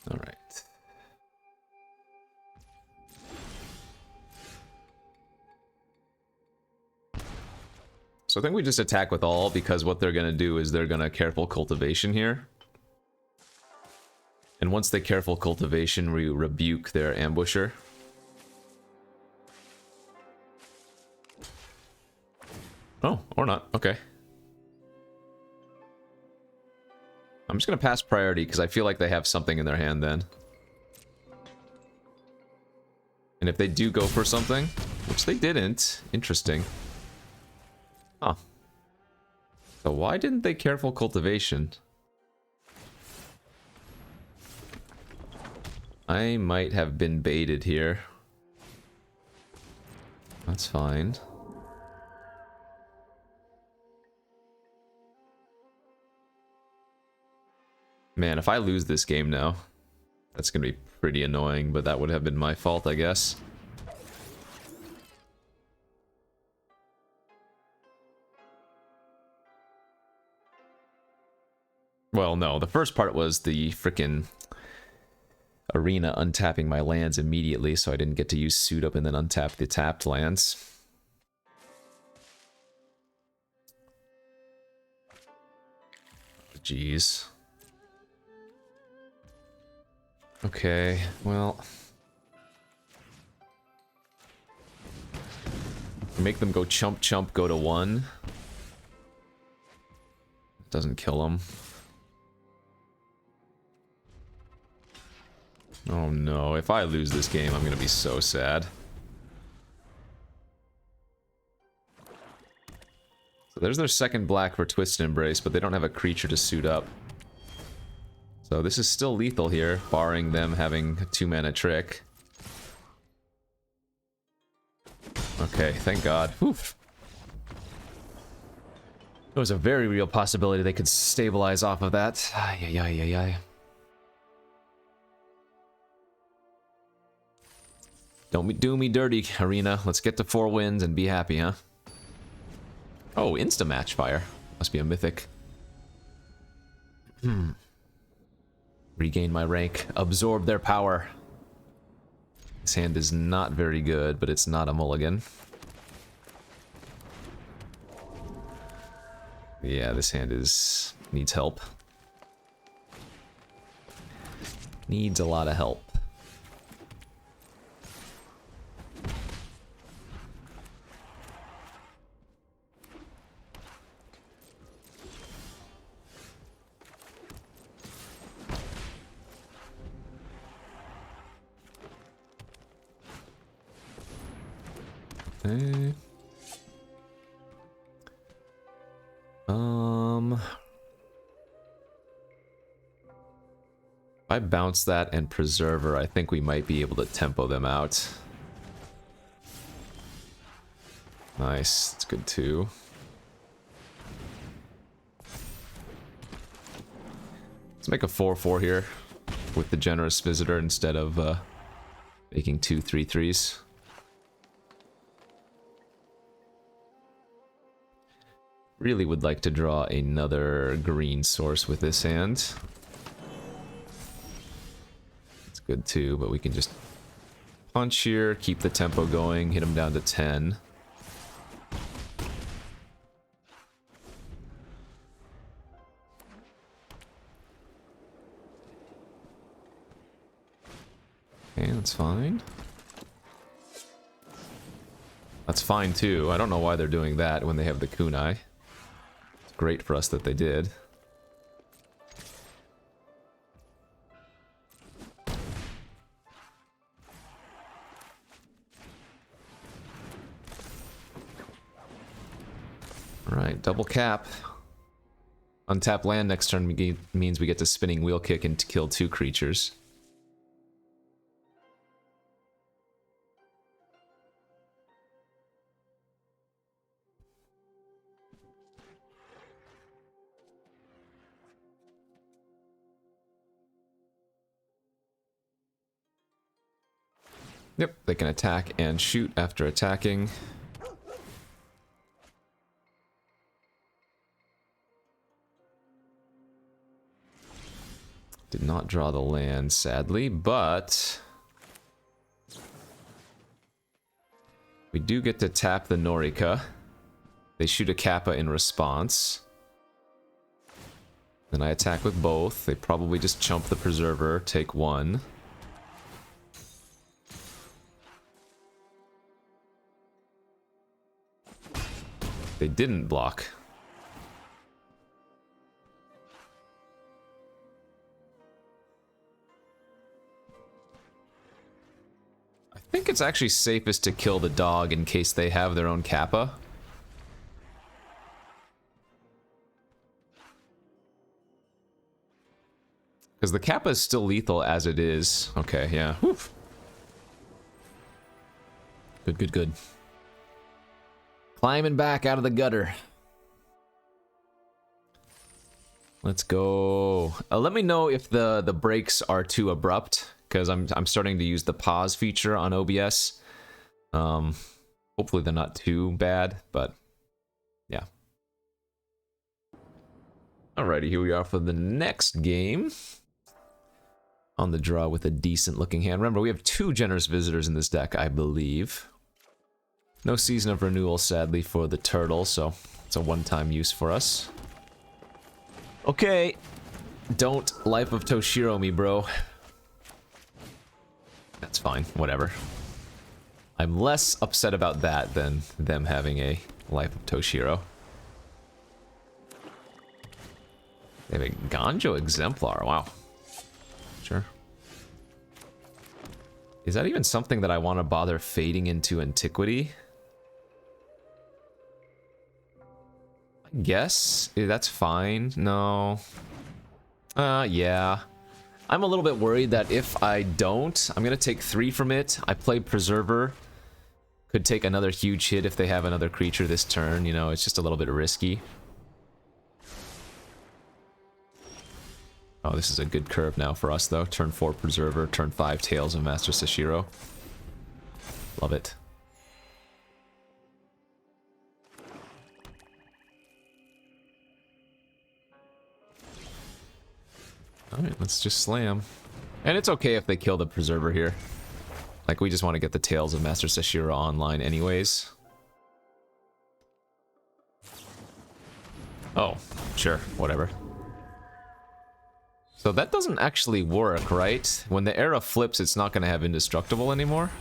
All right. So I think we just attack with all, because what they're going to do is they're going to Careful Cultivation here. And once they Careful Cultivation, we rebuke their Ambusher. Oh, or not. Okay. I'm just going to pass priority because I feel like they have something in their hand then. And if they do go for something, which they didn't, interesting. Huh. So why didn't they Careful Cultivation? I might have been baited here. That's fine. Man, if I lose this game now, that's gonna be pretty annoying, but that would have been my fault, I guess. Well, no, the first part was the frickin' Arena untapping my lands immediately, so I didn't get to use Suit Up and then untap the tapped lands. Jeez. Okay, well... make them go chump chump, go to 1. Doesn't kill them. Oh no, if I lose this game, I'm gonna be so sad. So there's their second black for Twisted Embrace, but they don't have a creature to suit up. So this is still lethal here, barring them having a 2-mana trick. Okay, thank God. Oof. There was a very real possibility they could stabilize off of that. Ay, ay, ay, ay, ay. Don't do me dirty, Arena. Let's get to 4 wins and be happy, huh? Oh, insta-match fire. Must be a mythic. Regain my rank. Absorb their power. This hand is not very good, but it's not a mulligan. Yeah, this hand needs help. Needs a lot of help. Okay. If I bounce that and Preserver, I think we might be able to tempo them out. Nice, that's good too. Let's make a 4/4 here with the Generous Visitor instead of making 2 3/3s. Really would like to draw another green source with this hand. It's good too, but we can just punch here, keep the tempo going, hit him down to 10. Okay, that's fine. That's fine too. I don't know why they're doing that when they have the kunai. It's great for us that they did. Alright, double cap. Untap land next turn means we get to Spinning Wheel Kick and to kill 2 creatures. Yep, they can attack and shoot after attacking. Did not draw the land, sadly, but we do get to tap the Norika. They shoot a Kappa in response. Then I attack with both. They probably just chump the Preserver, take 1. They didn't block. I think it's actually safest to kill the dog in case they have their own Kappa. Because the Kappa is still lethal as it is. Okay, yeah. Whew. Good, good, good. Climbing back out of the gutter. Let's go. Let me know if the breaks are too abrupt, because I'm starting to use the pause feature on OBS. Hopefully they're not too bad, but yeah. Alrighty, here we are for the next game. On the draw with a decent looking hand. Remember, we have 2 Generous Visitors in this deck, I believe. No Season of Renewal, sadly, for the turtle, so it's a one-time use for us. Okay. Don't Life of Toshiro me, bro. That's fine, whatever. I'm less upset about that than them having a Life of Toshiro. They have a Ganjo Exemplar, wow. Sure. Is that even something that I want to bother fading into Antiquity? I guess that's fine. No. Yeah. I'm a little bit worried that if I don't, I'm gonna take 3 from it. I play Preserver. Could take another huge hit if they have another creature this turn. You know, it's just a little bit risky. Oh, this is a good curve now for us, though. Turn 4 Preserver, turn 5 Tales of Master Sashiro. Love it. Alright, let's just slam. And it's okay if they kill the Preserver here. Like, we just want to get the Tales of Master Sashiro online anyways. Oh, sure, whatever. So that doesn't actually work, right? When the era flips, it's not going to have indestructible anymore.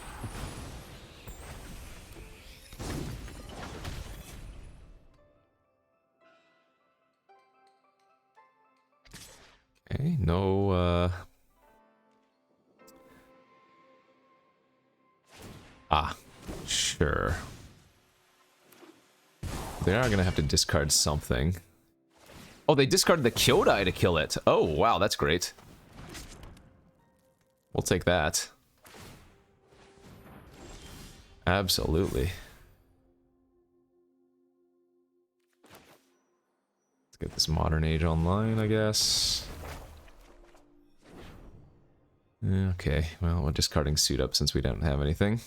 Okay, no, sure. They are going to have to discard something. Oh, they discarded the Kyodai to kill it. Oh, wow, that's great. We'll take that. Absolutely. Let's get this Modern Age online, I guess. Okay, well, we're discarding Suit Up since we don't have anything.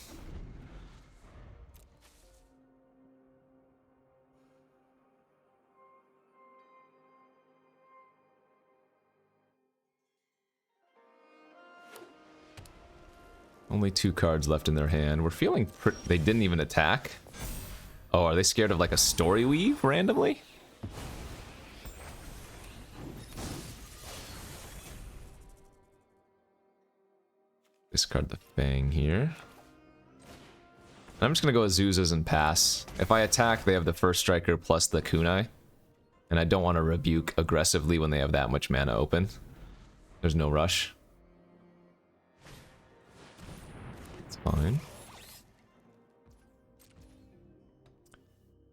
Only 2 cards left in their hand. We're feeling they didn't even attack. Oh, are they scared of like a Story Weave randomly? Discard the Fang here. I'm just gonna go Azuzas and pass. If I attack, they have the first striker plus the kunai. And I don't want to rebuke aggressively when they have that much mana open. There's no rush. Fine.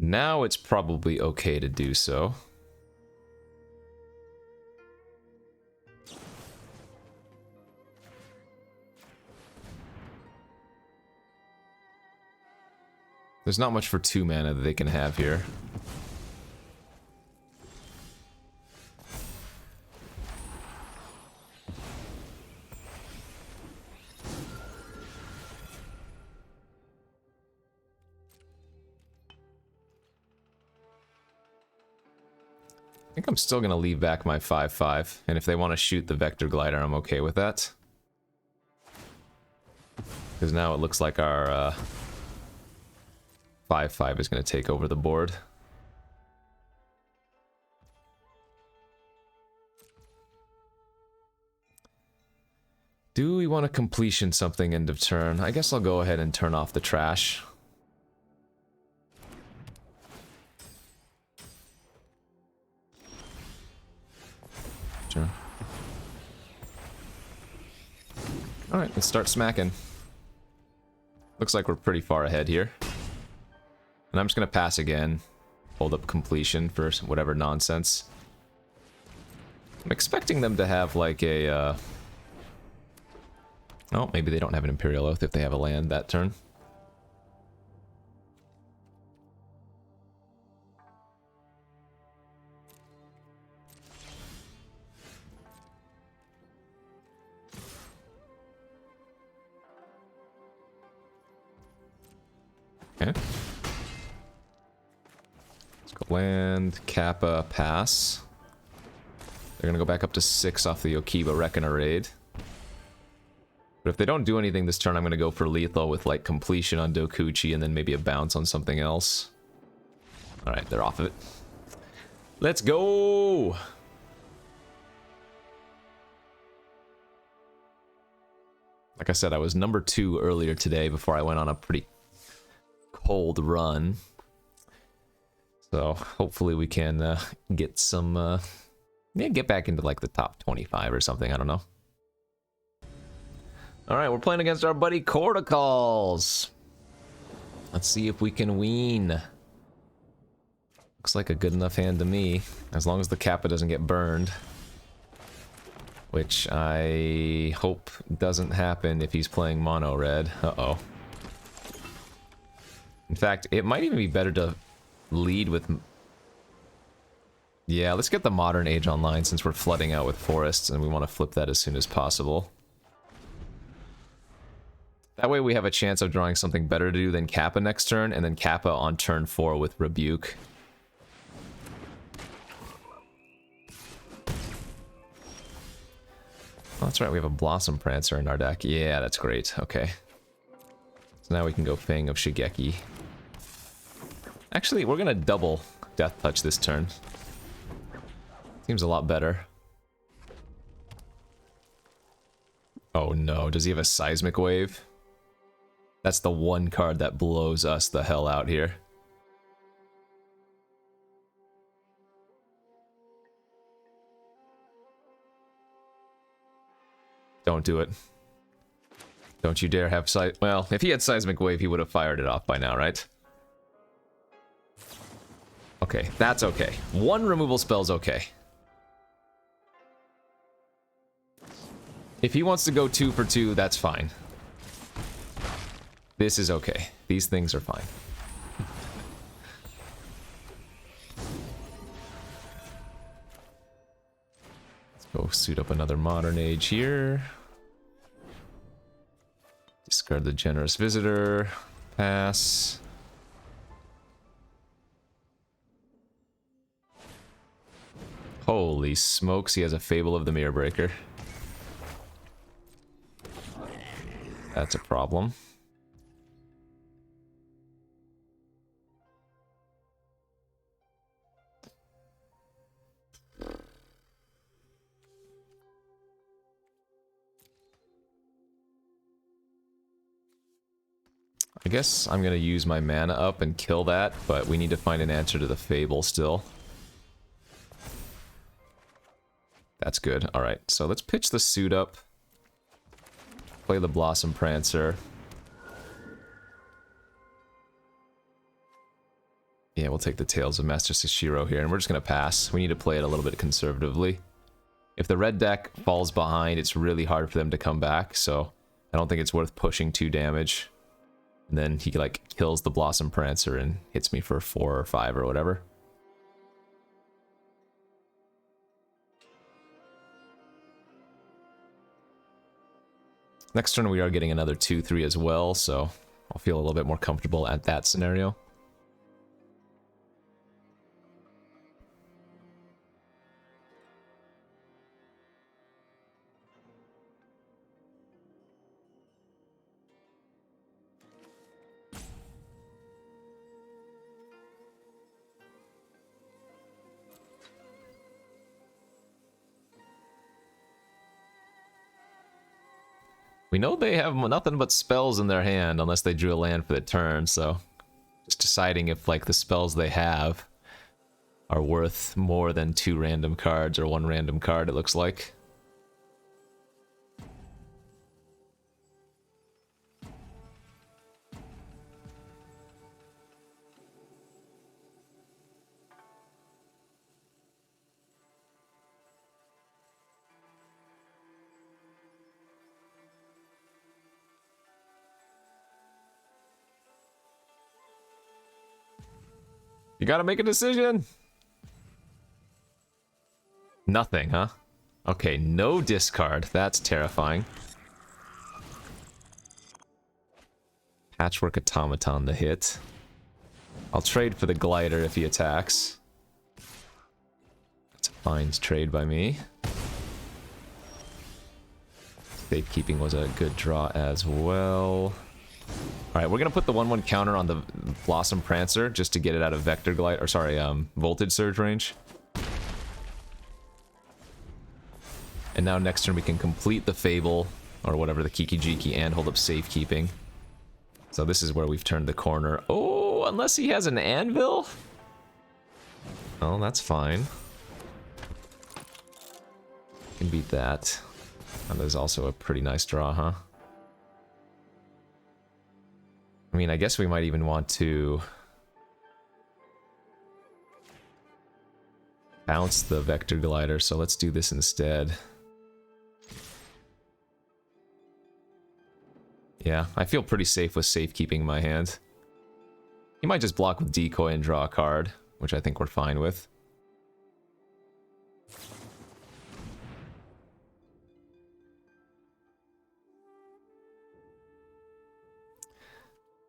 Now it's probably okay to do so. There's not much for 2 mana that they can have here. I think I'm still going to leave back my 5/5, and if they want to shoot the Vector Glider, I'm okay with that. Because now it looks like our 5/5 is going to take over the board. Do we want to completion something end of turn? I guess I'll go ahead and turn off the trash. Sure. Alright, let's start smacking. Looks like we're pretty far ahead here. And I'm just gonna pass again. Hold up completion for whatever nonsense. I'm expecting them to have like a, oh, maybe they don't have an Imperial Oath if they have a land that turn. Okay. Let's go land, Kappa, pass. They're gonna go back up to 6 off the Yokiba Reckoner raid. But if they don't do anything this turn, I'm gonna go for lethal with like completion on Dokuchi and then maybe a bounce on something else. Alright, they're off of it. Let's go! Like I said, I was number 2 earlier today before I went on a pretty cold run. So hopefully we can get some, yeah, get back into like the top 25 or something, I don't know. Alright, we're playing against our buddy Corticals. Let's see if we can win. Looks like a good enough hand to me, as long as the Kappa doesn't get burned. Which I hope doesn't happen if he's playing mono red. Uh-oh. In fact, it might even be better to lead with... Yeah, let's get the Modern Age online since we're flooding out with forests and we want to flip that as soon as possible. That way we have a chance of drawing something better to do than Kappa next turn, and then Kappa on turn 4 with Rebuke. Oh, that's right, we have a Blossom Prancer in our deck. Yeah, that's great. Okay. So now we can go Fang of Shigeki. Actually, we're gonna double Death Touch this turn. Seems a lot better. Oh no, does he have a Seismic Wave? That's the one card that blows us the hell out here. Don't do it. Don't you dare have well, if he had Seismic Wave, he would have fired it off by now, right? Okay, that's okay. One removal spell's okay. If he wants to go 2 for 2, that's fine. This is okay. These things are fine. Let's go suit up another Modern Age here. Discard the Generous Visitor. Pass. Holy smokes, he has a Fable of the Mirror Breaker. That's a problem. I guess I'm gonna use my mana up and kill that, but we need to find an answer to the Fable still. That's good. Alright, so let's pitch the suit up. Play the Blossom Prancer. Yeah, we'll take the Tales of Master Sashiro here, and we're just gonna pass. We need to play it a little bit conservatively. If the red deck falls behind, it's really hard for them to come back, so I don't think it's worth pushing 2 damage. And then he, like, kills the Blossom Prancer and hits me for 4 or 5 or whatever. Next turn we are getting another 2-3 as well, so I'll feel a little bit more comfortable at that scenario. We know they have nothing but spells in their hand unless they drew a land for the turn, so just deciding if, like, the spells they have are worth more than 2 random cards or 1 random card, it looks like. You gotta make a decision! Nothing, huh? Okay, no discard. That's terrifying. Patchwork Automaton to hit. I'll trade for the Glider if he attacks. That's a fine trade by me. Safekeeping was a good draw as well. Alright, we're gonna put the 1/1 counter on the Blossom Prancer just to get it out of Vector Glide, or sorry, Voltage Surge range. And now next turn we can complete the Fable, or whatever, the Kiki-Jiki, and hold up Safekeeping. So this is where we've turned the corner. Oh, unless he has an Anvil? Oh, that's fine. Can beat that. And there's also a pretty nice draw, huh? I mean, I guess we might even want to bounce the Vector Glider, so let's do this instead. Yeah, I feel pretty safe with Safekeeping in my hand. He might just block with Decoy and draw a card, which I think we're fine with.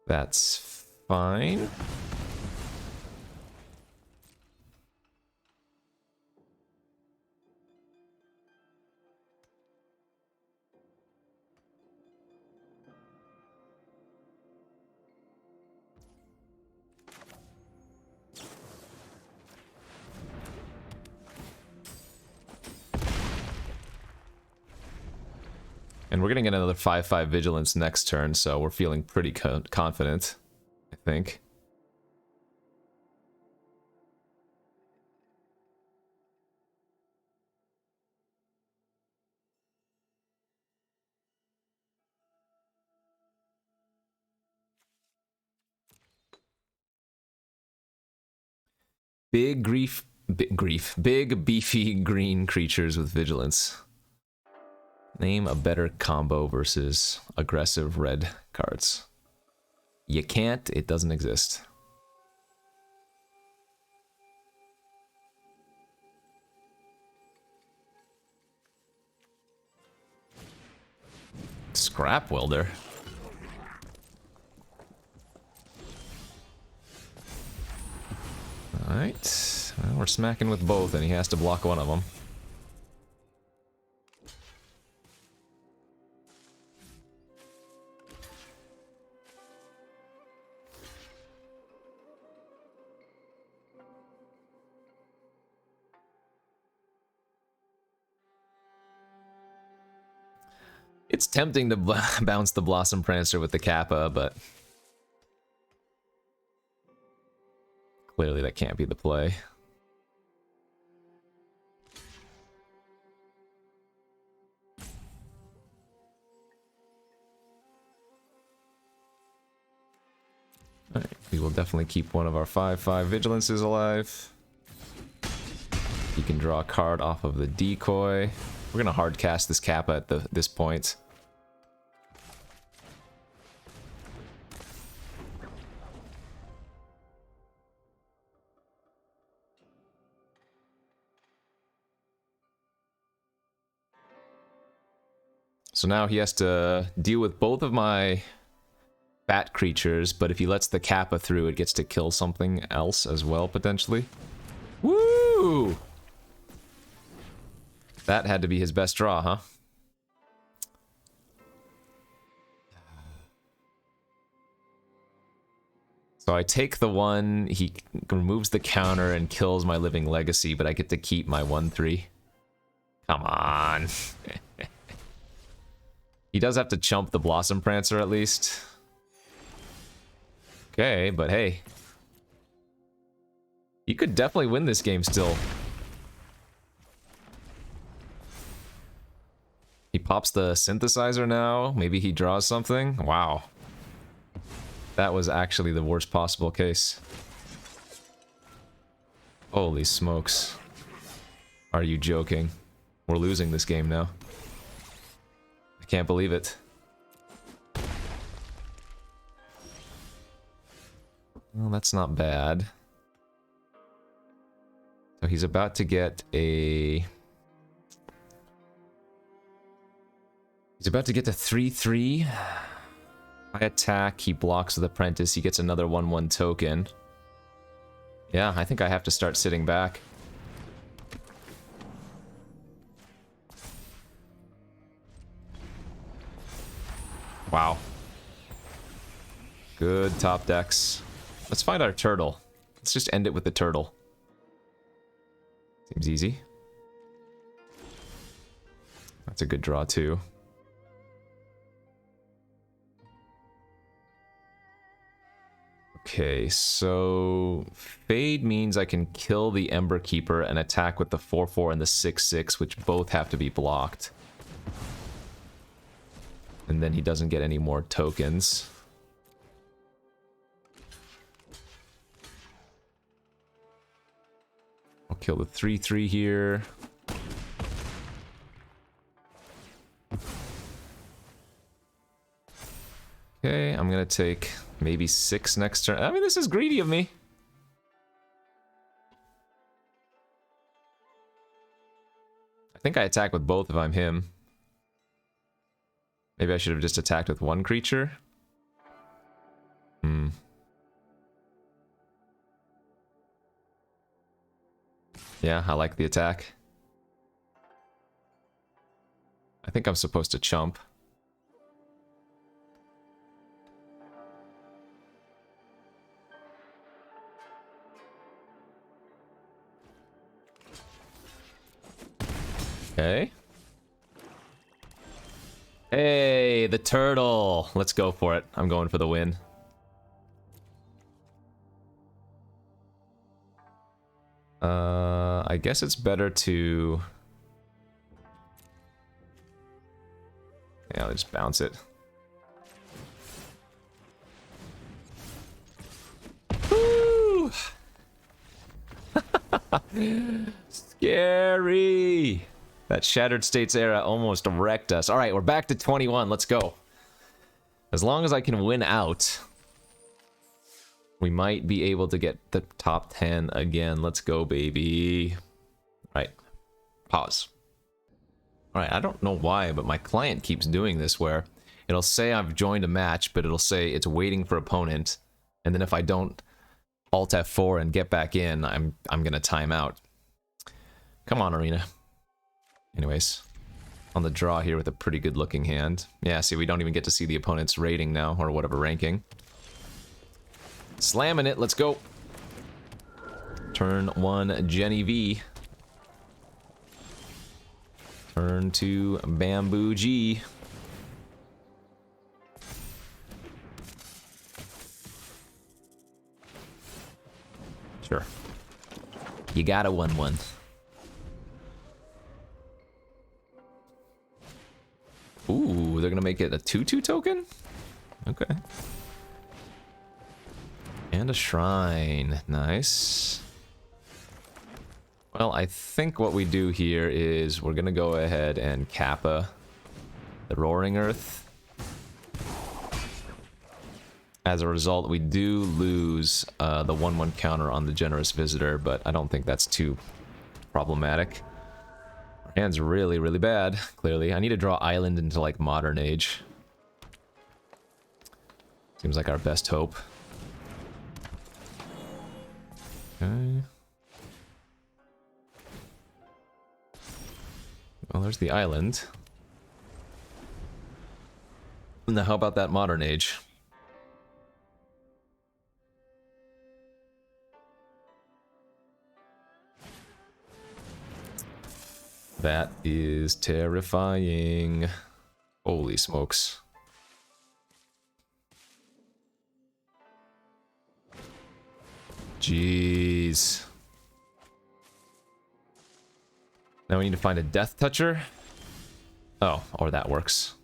That's fine. And we're gonna get another 5/5 Vigilance next turn, so we're feeling pretty confident, I think. Big beefy green creatures with Vigilance. Name a better combo versus aggressive red cards. You can't, it doesn't exist. Scrap Welder. Alright, well, we're smacking with both and he has to block one of them. It's tempting to bounce the Blossom Prancer with the Kappa, but clearly that can't be the play. Alright, we will definitely keep one of our 5/5 Vigilances alive. He can draw a card off of the decoy. We're gonna hard cast this Kappa at this point. So now he has to deal with both of my bat creatures, but if he lets the Kappa through, it gets to kill something else as well, potentially. Woo! That had to be his best draw, huh? So I take the one, he removes the counter and kills my Living Legacy, but I get to keep my 1/3. Come on. He does have to chump the Blossom Prancer at least. Okay, but hey. He could definitely win this game still. He pops the Synthesizer now. Maybe he draws something. Wow. That was actually the worst possible case. Holy smokes. Are you joking? We're losing this game now. I can't believe it. Well, that's not bad. So he's about to get a... He's about to get to 3/3. I attack, he blocks with Apprentice, he gets another 1/1 token. Yeah, I think I have to start sitting back. Wow. Good top decks. Let's find our turtle. Let's just end it with the turtle. Seems easy. That's a good draw too. Okay, so Fade means I can kill the Ember Keeper and attack with the 4/4 and the 6/6, which both have to be blocked. And then he doesn't get any more tokens. I'll kill the 3/3 here. Okay, I'm gonna take maybe 6 next turn. I mean, this is greedy of me. I think I attack with both if I'm him. Maybe I should have just attacked with one creature. Yeah, I like the attack. I think I'm supposed to chump. Okay. Hey, the turtle. Let's go for it. I'm going for the win. I guess it's better to... Yeah, let's just bounce it. Woo! Scary! That Shattered States era almost wrecked us. Alright, we're back to 21. Let's go. As long as I can win out, we might be able to get the top 10 again. Let's go, baby. Alright. Pause. Alright, I don't know why, but my client keeps doing this where it'll say I've joined a match, but it'll say it's waiting for opponent. And then if I don't Alt F4 and get back in, I'm gonna time out. Come on, Arena. Anyways, on the draw here with a pretty good looking hand. Yeah, see, we don't even get to see the opponent's rating now, or whatever ranking. Slamming it, let's go. Turn 1, Jenny V. Turn 2, Bamboo G. Sure. You got a 1-1. Ooh, they're gonna make it a 2-2 token? Okay. And a shrine. Nice. Well, I think what we do here is we're gonna go ahead and Kappa the Roaring Earth. As a result, we do lose the 1-1 counter on the Generous Visitor, but I don't think that's too problematic. Our hand's really, really bad, clearly. I need to draw Island into, like, Modern Age. Seems like our best hope. Okay. Well, there's the Island. Now, how about that Modern Age? That is terrifying. Holy smokes. Jeez. Now we need to find a Death Toucher. Oh, or that works.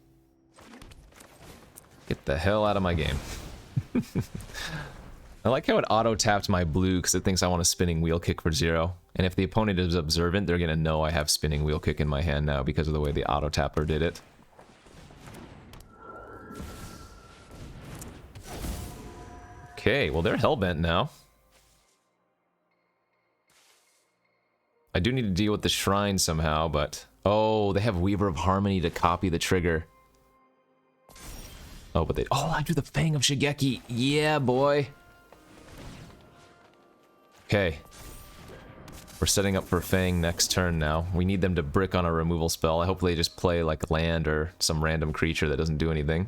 Get the hell out of my game. I like how it auto-tapped my blue because it thinks I want a Spinning Wheel Kick for 0. And if the opponent is observant, they're going to know I have Spinning Wheel Kick in my hand now because of the way the auto-tapper did it. Okay, well they're hellbent now. I do need to deal with the shrine somehow, but... Oh, they have Weaver of Harmony to copy the trigger. Oh, but they... Oh, I do the Fang of Shigeki. Yeah, boy. Okay. We're setting up for Fang next turn now. We need them to brick on a removal spell. I hope they just play like land or some random creature that doesn't do anything.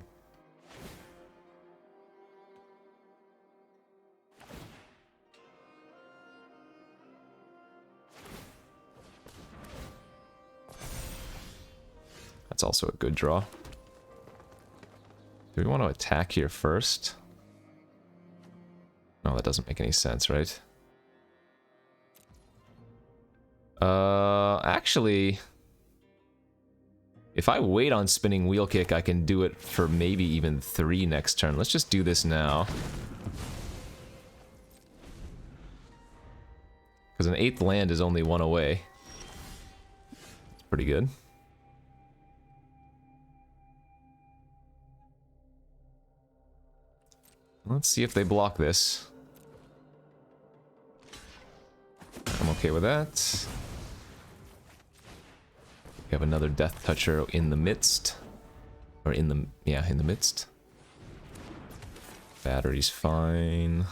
That's also a good draw. Do we want to attack here first? No, that doesn't make any sense, right? Actually, if I wait on Spinning Wheel Kick, I can do it for maybe even 3 next turn. Let's just do this now. Because an 8th land is only 1 away. It's pretty good. Let's see if they block this. I'm okay with that. We have another Death Toucher in the midst. Or in the... yeah, in the midst. Battery's fine.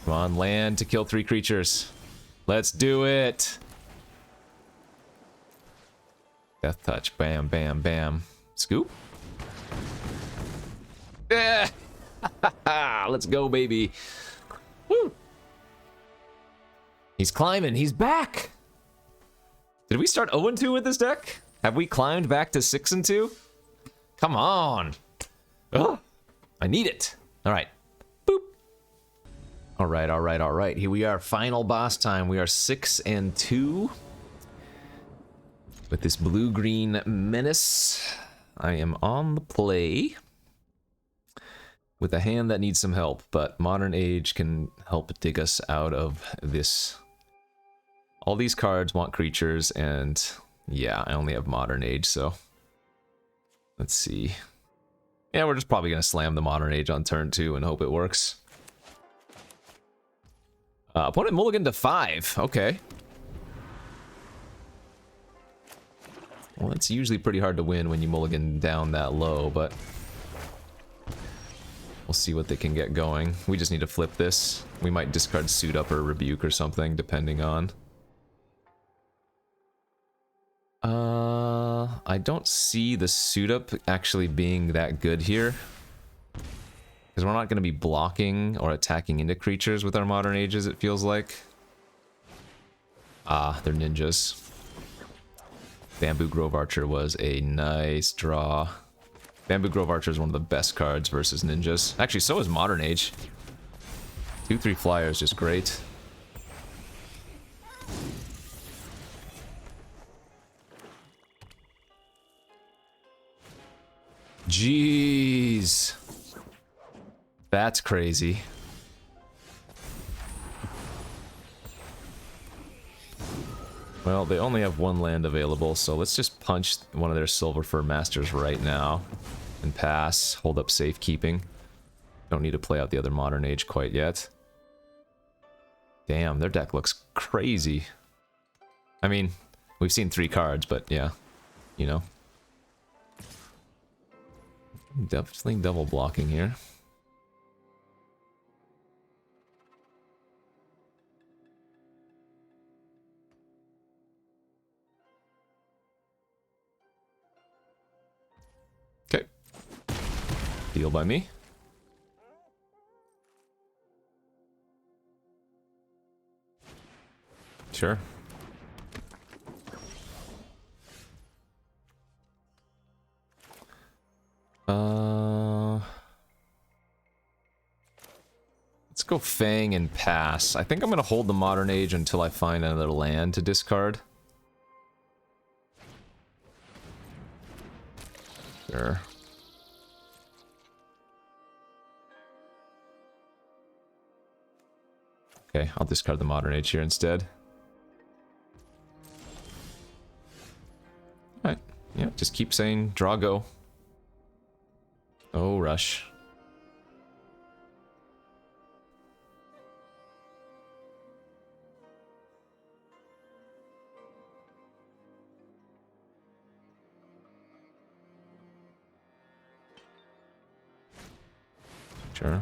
Come on, land to kill 3 creatures. Let's do it! Death Touch. Bam, bam, bam. Scoop? Yeah! Let's go, baby. Woo! He's climbing. He's back! Did we start 0-2 with this deck? Have we climbed back to 6 and 2? Come on. Ugh. I need it. All right. Boop. All right, all right, all right. Here we are. Final boss time. We are 6 and 2. With this blue-green menace, I am on the play. With a hand that needs some help, but Modern Age can help dig us out of this. All these cards want creatures, and yeah, I only have Modern Age, so let's see. Yeah, we're just probably going to slam the Modern Age on turn 2 and hope it works. Opponent mulligan to 5. Okay. Well, it's usually pretty hard to win when you mulligan down that low, but we'll see what they can get going. We just need to flip this. We might discard Suit Up or Rebuke or something, depending on. I don't see the Suit Up actually being that good here. Because we're not going to be blocking or attacking into creatures with our Modern Ages, it feels like. Ah, they're ninjas. Bamboo Grove Archer was a nice draw. Bamboo Grove Archer is one of the best cards versus ninjas. Actually, so is Modern Age. 2/3 flyer is just great. Jeez. That's crazy. Well, they only have one land available, so let's just punch one of their Silver Fur Masters right now and pass. Hold up safekeeping. Don't need to play out the other Modern Age quite yet. Damn, their deck looks crazy. I mean, we've seen 3 cards, but yeah, you know. Definitely double blocking here. Okay. Deal by me. Sure. Let's go Fang and pass. I think I'm gonna hold the Modern Age until I find another land to discard. Sure. Okay, I'll discard the Modern Age here instead. Alright, yeah, just keep saying draw go. Oh, rush. Sure.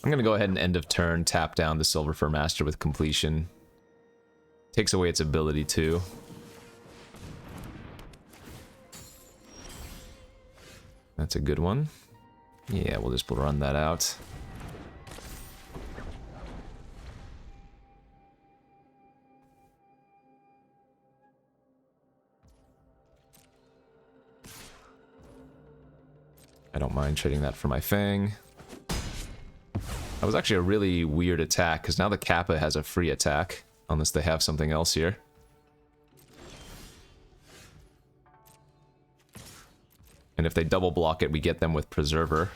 I'm gonna go ahead and end of turn, tap down the Silver Fur Master with completion. Takes away its ability too. That's a good one. Yeah, we'll just run that out. I don't mind trading that for my Fang. That was actually a really weird attack, because now the Kappa has a free attack, unless they have something else here. And if they double block it, we get them with Preserver.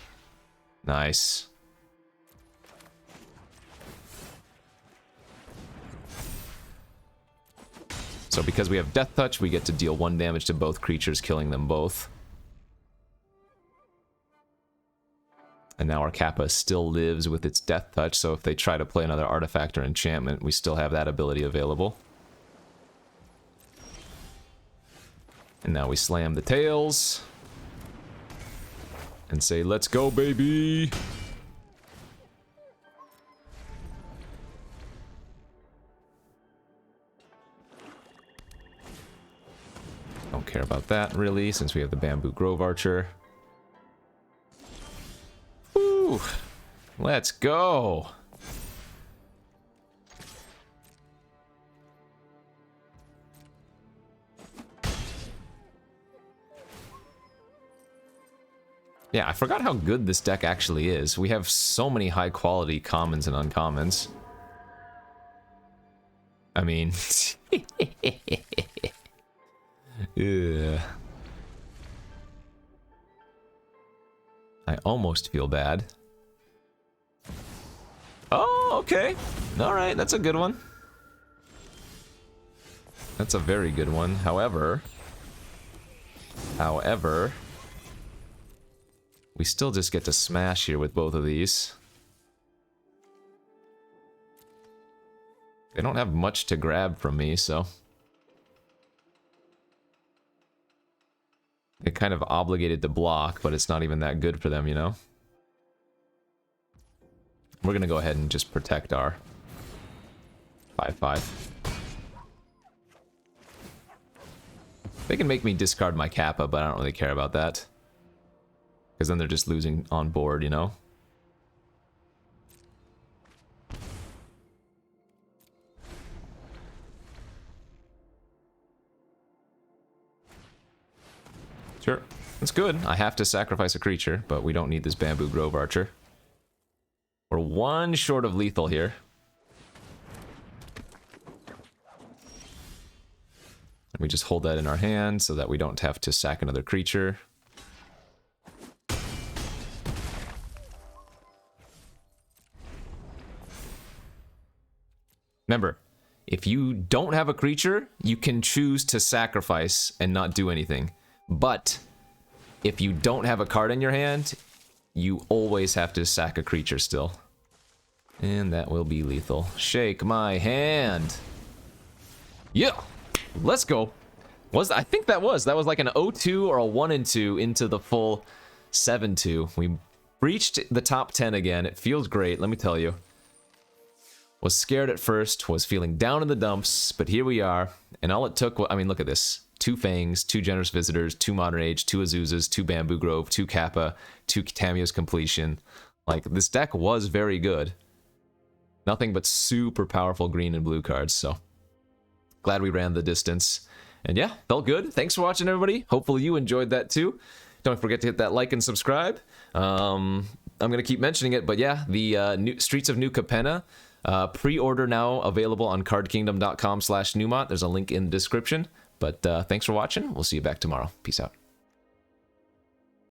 Nice. So because we have Death Touch, we get to deal 1 damage to both creatures, killing them both. And now our Kappa still lives with its Death Touch, so if they try to play another artifact or enchantment, we still have that ability available. And now we slam the tails. And say, let's go, baby! Don't care about that, really, since we have the Bamboo Grove Archer. Woo! Let's go! Yeah, I forgot how good this deck actually is. We have so many high-quality commons and uncommons. I mean... Ugh. I almost feel bad. Oh, okay. Alright, that's a good one. That's a very good one. However... we still just get to smash here with both of these. They don't have much to grab from me, so... they're kind of obligated to block, but it's not even that good for them, you know? We're gonna go ahead and just protect our 5/5. They can make me discard my Kappa, but I don't really care about that. Because then they're just losing on board, you know? Sure, that's good. I have to sacrifice a creature, but we don't need this Bamboo Grove Archer. We're one short of lethal here. And we just hold that in our hand so that we don't have to sack another creature. Remember, if you don't have a creature, you can choose to sacrifice and not do anything. But if you don't have a card in your hand, you always have to sack a creature still. And that will be lethal. Shake my hand. Yeah, let's go. I think that was like an 0-2 or a 1-2 into the full 7-2. We reached the top 10 again. It feels great, let me tell you. Was scared at first, was feeling down in the dumps, but here we are. And all it took, I mean, look at this. 2 Fangs, 2 Generous Visitors, 2 Modern Age, 2 Azuzas, 2 Bamboo Grove, 2 Kappa, 2 Tamiyo's Completion. Like, this deck was very good. Nothing but super powerful green and blue cards, so... glad we ran the distance. And yeah, felt good. Thanks for watching, everybody. Hopefully you enjoyed that too. Don't forget to hit that like and subscribe. I'm going to keep mentioning it, but yeah, the new Streets of New Capenna, pre-order now available on cardkingdom.com/Newmont. There's a link in the description. But thanks for watching. We'll see you back tomorrow. Peace out.